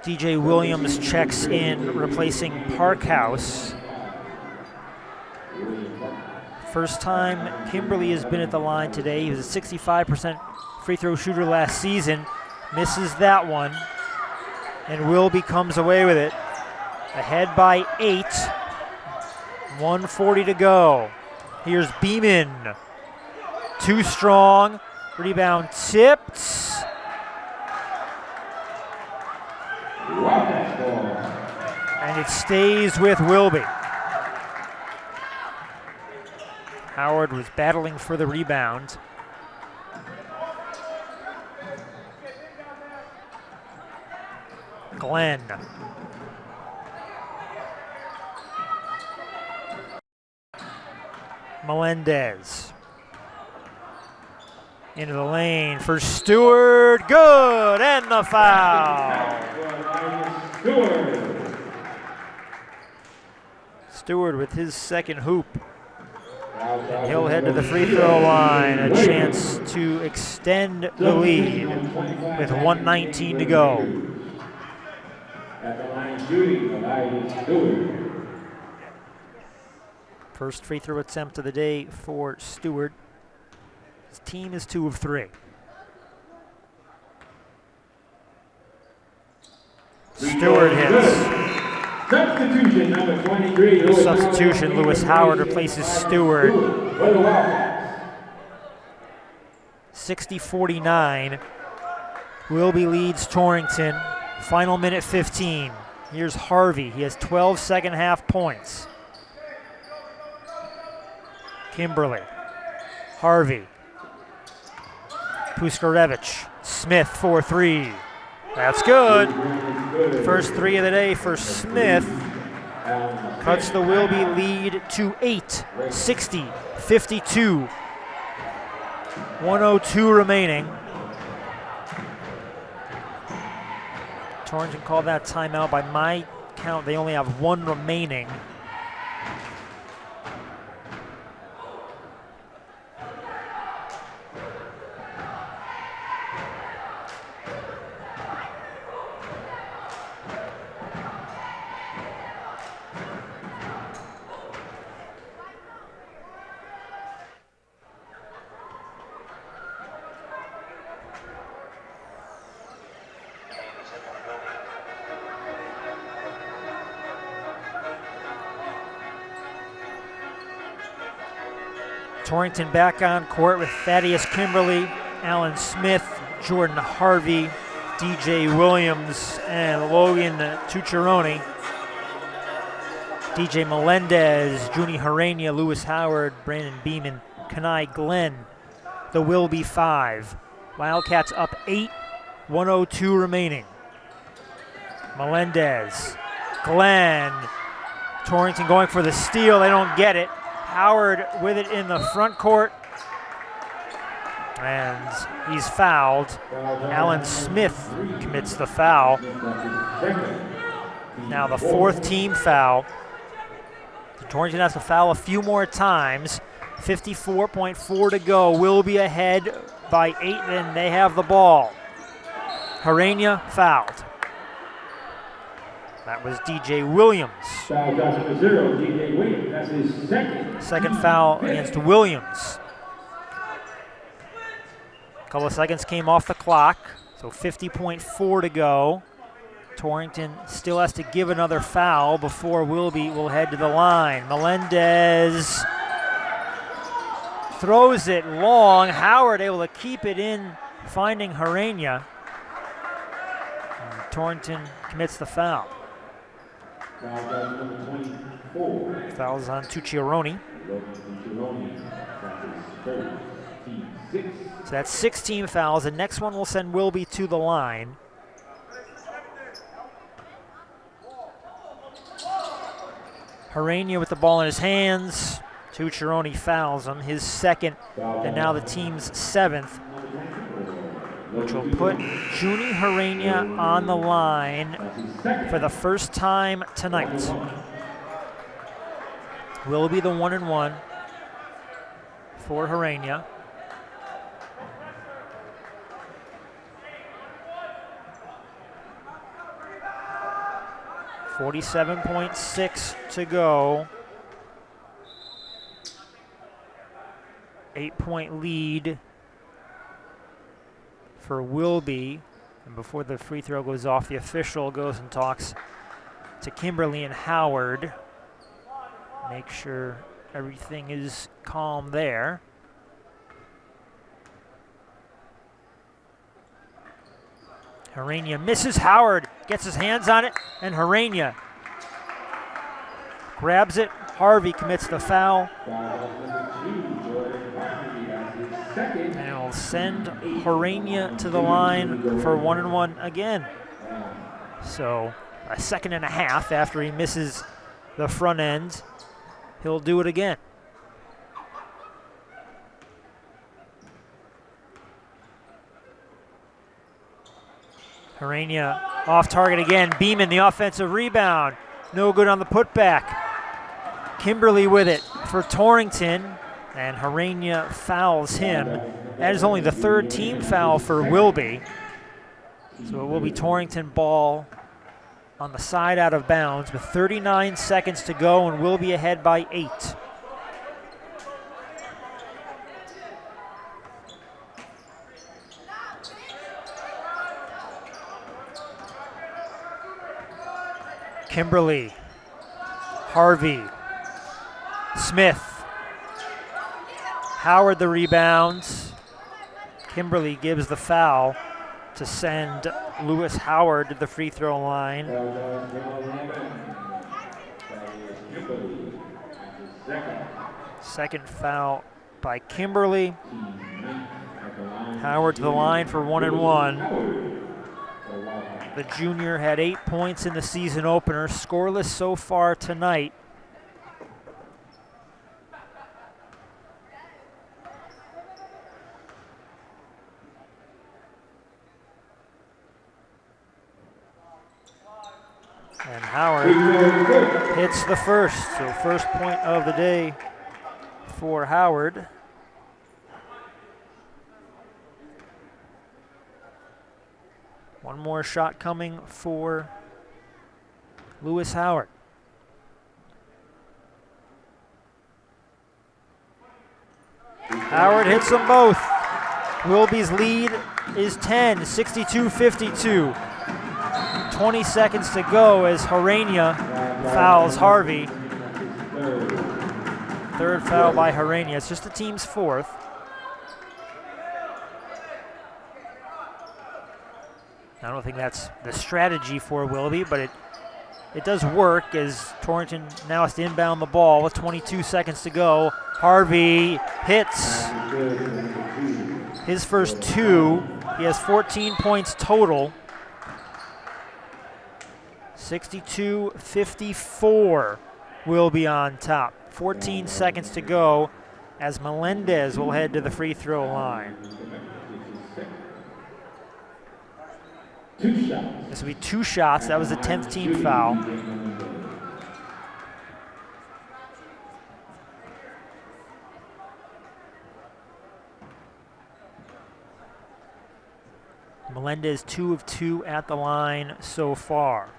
DJ Williams checks in, replacing Parkhouse. First time Kimberly has been at the line today. He was a 65% free throw shooter last season. Misses that one. And Wilby comes away with it. Ahead by 8. 1:40 to go. Here's Beeman. Too strong. Rebound tipped. And it stays with Wilby. Howard was battling for the rebound. Glenn. Melendez. Into the lane for Stewart. Good, and the foul. Stewart with his second hoop. And he'll head to the free throw line. A chance to extend the lead with 1:19 to go. At the line shooting, Stewart. First free throw attempt of the day for Stewart. His team is 2 of 3. Stewart hits. Substitution number 23. Substitution, Lewis Howard replaces Stewart. 60-49. Wilby leads Torrington. Final minute 15. Here's Harvey. He has 12 second half points. Kimberly. Harvey. Puskarevich. Smith 4-3. That's good. First 3 of the day for Smith. Cuts the Wilby lead to 8. 60-52. 1:02 remaining. Torrington called that timeout. By my count, they only have 1 remaining. Torrington back on court with Thaddeus Kimberly, Alan Smith, Jordan Harvey, DJ Williams, and Logan Tucciaroni. DJ Melendez, Junie Harania, Lewis Howard, Brandon Beeman, Kanai Glenn, the Wilby 5. Wildcats up 8, 1:02 remaining. Melendez, Glenn, Torrington going for the steal, they don't get it. Howard with it in the front court, and he's fouled. Alan Smith commits the foul. Now the 4th team foul. Torrington has to foul a few more times. 54.4 to go. Wilby ahead by 8, and they have the ball. Harania fouled. That was DJ Williams. Foul shot number 0, DJ Williams. That's his second. Second foul against Williams. A couple of seconds came off the clock, so 50.4 to go. Torrington still has to give another foul before Wilby will head to the line. Melendez throws it long. Howard able to keep it in, finding Harania. And Torrington commits the foul. Fouls on Tucciaroni. So that's 16 fouls. The next one will send Wilby to the line. Harania with the ball in his hands. Tucciaroni fouls him, his second, and now the team's 7th. which will put Junie Harania on the line for the first time tonight. Will be the 1-1 for Harania. .6 to go. 8-point lead for Wilby. And before the free throw goes off, the official goes and talks to Kimberly and Howard. Make sure everything is calm there. Harania misses. Howard gets his hands on it, and Harania grabs it. Harvey commits the foul. And it'll send Harania to the line for 1-1 again. So a second and a half after he misses the front end, he'll do it again. Harania off target again. Beeman, the offensive rebound. No good on the putback. Kimberly with it for Torrington, and Harania fouls him. That is only the third team foul for Wilby. So it will be Torrington ball on the side out of bounds with 39 seconds to go, and Wilby ahead by 8. Kimberly, Harvey, Smith, Howard the rebounds. Kimberly gives the foul to send Lewis Howard to the free throw line. Second foul by Kimberly. Howard to the line for 1-1. The junior had 8 points in the season opener, scoreless so far tonight. And Howard hits the first, so first point of the day for Howard. One more shot coming for Lewis Howard. Howard hits them both. Wilby's lead is 10, 62-52. 20 seconds to go as Harania fouls Harvey. Third foul by Harania. It's just the team's fourth. I don't think that's the strategy for Wilby, but it does work as Torrington now has to inbound the ball with 22 seconds to go. Harvey hits his first two. He has 14 points total. 62-54 will be on top. 14 seconds to go as Melendez will head to the free throw line. This will be 2 shots. That was the 10th team foul. Melendez 2 of 2 at the line so far.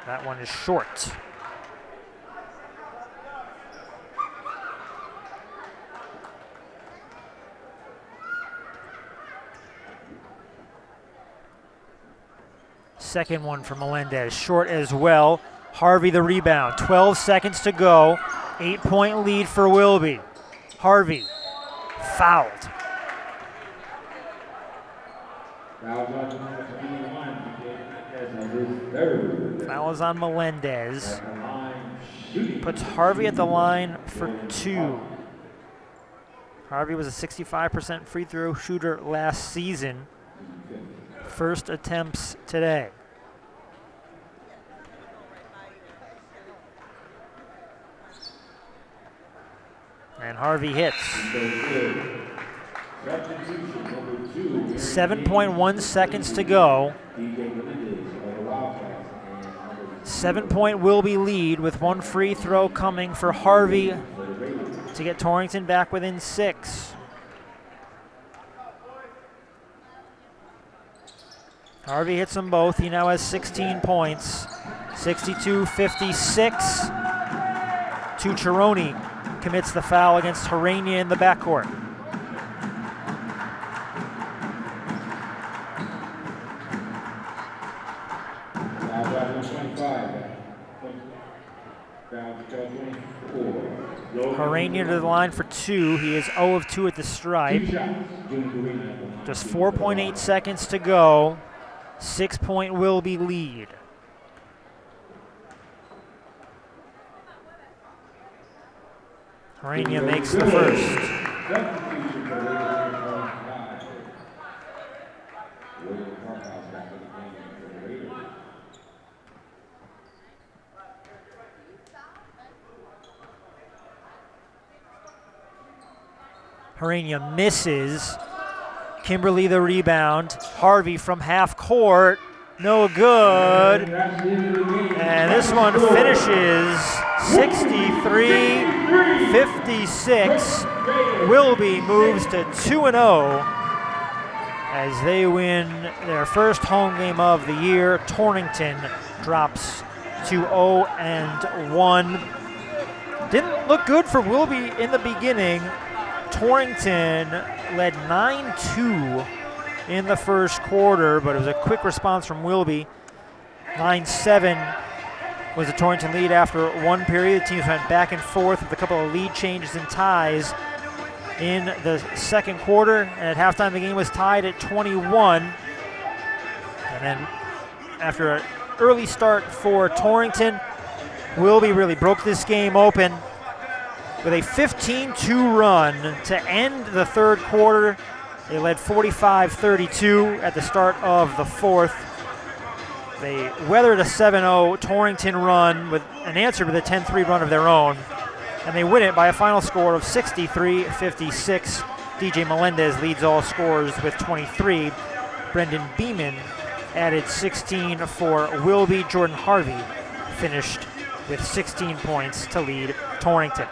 That one is short. Second one for Melendez, short as well. Harvey the rebound, 12 seconds to go. 8-point lead for Wilby. Harvey fouled. Foul is on Melendez. Puts Harvey at the line for 2. Harvey was a 65% free throw shooter last season. First attempts today. And Harvey hits. 7.1 seconds to go. 7-point Wilby lead with one free throw coming for Harvey to get Torrington back within 6. Harvey hits them both. He now has 16 points. 62-56. Tucciaroni commits the foul against Harania in the backcourt. Harania to the line for 2. He is 0 of 2 at the stripe. Just 4.8 seconds to go. 6-point Wilby lead. Harania makes the first. Harania misses. Kimberly the rebound. Harvey from half court. No good. And this one finishes 63-56. Wilby moves to 2-0 as they win their first home game of the year. Torrington drops to 0-1. Didn't look good for Wilby in the beginning. Torrington led 9-2 in the first quarter, but it was a quick response from Wilby. 9-7 was the Torrington lead after one period. The teams went back and forth with a couple of lead changes and ties in the second quarter, and at halftime the game was tied at 21. And then after an early start for Torrington, Wilby really broke this game open with a 15-2 run to end the third quarter. They led 45-32 at the start of the fourth. They weathered a 7-0 Torrington run with an answer with a 10-3 run of their own, and they win it by a final score of 63-56. DJ Melendez leads all scorers with 23. Brendan Beeman added 16 for Wilby. Jordan Harvey finished with 16 points to lead Torrington.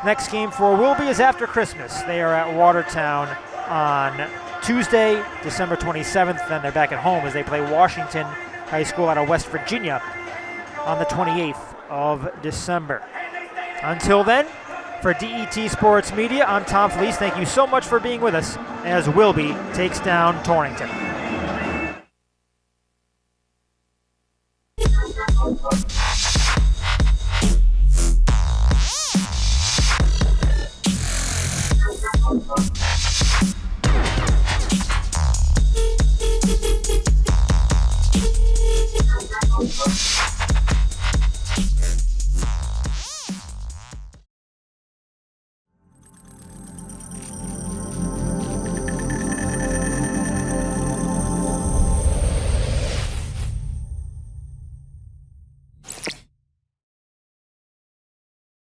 Next game for Wilby is after Christmas. They are at Watertown on Tuesday, December 27th. Then they're back at home as they play Washington High School out of West Virginia on the 28th of December. Until then, for DET Sports Media, I'm Tom Felice. Thank you so much for being with us as Wilby takes down Torrington.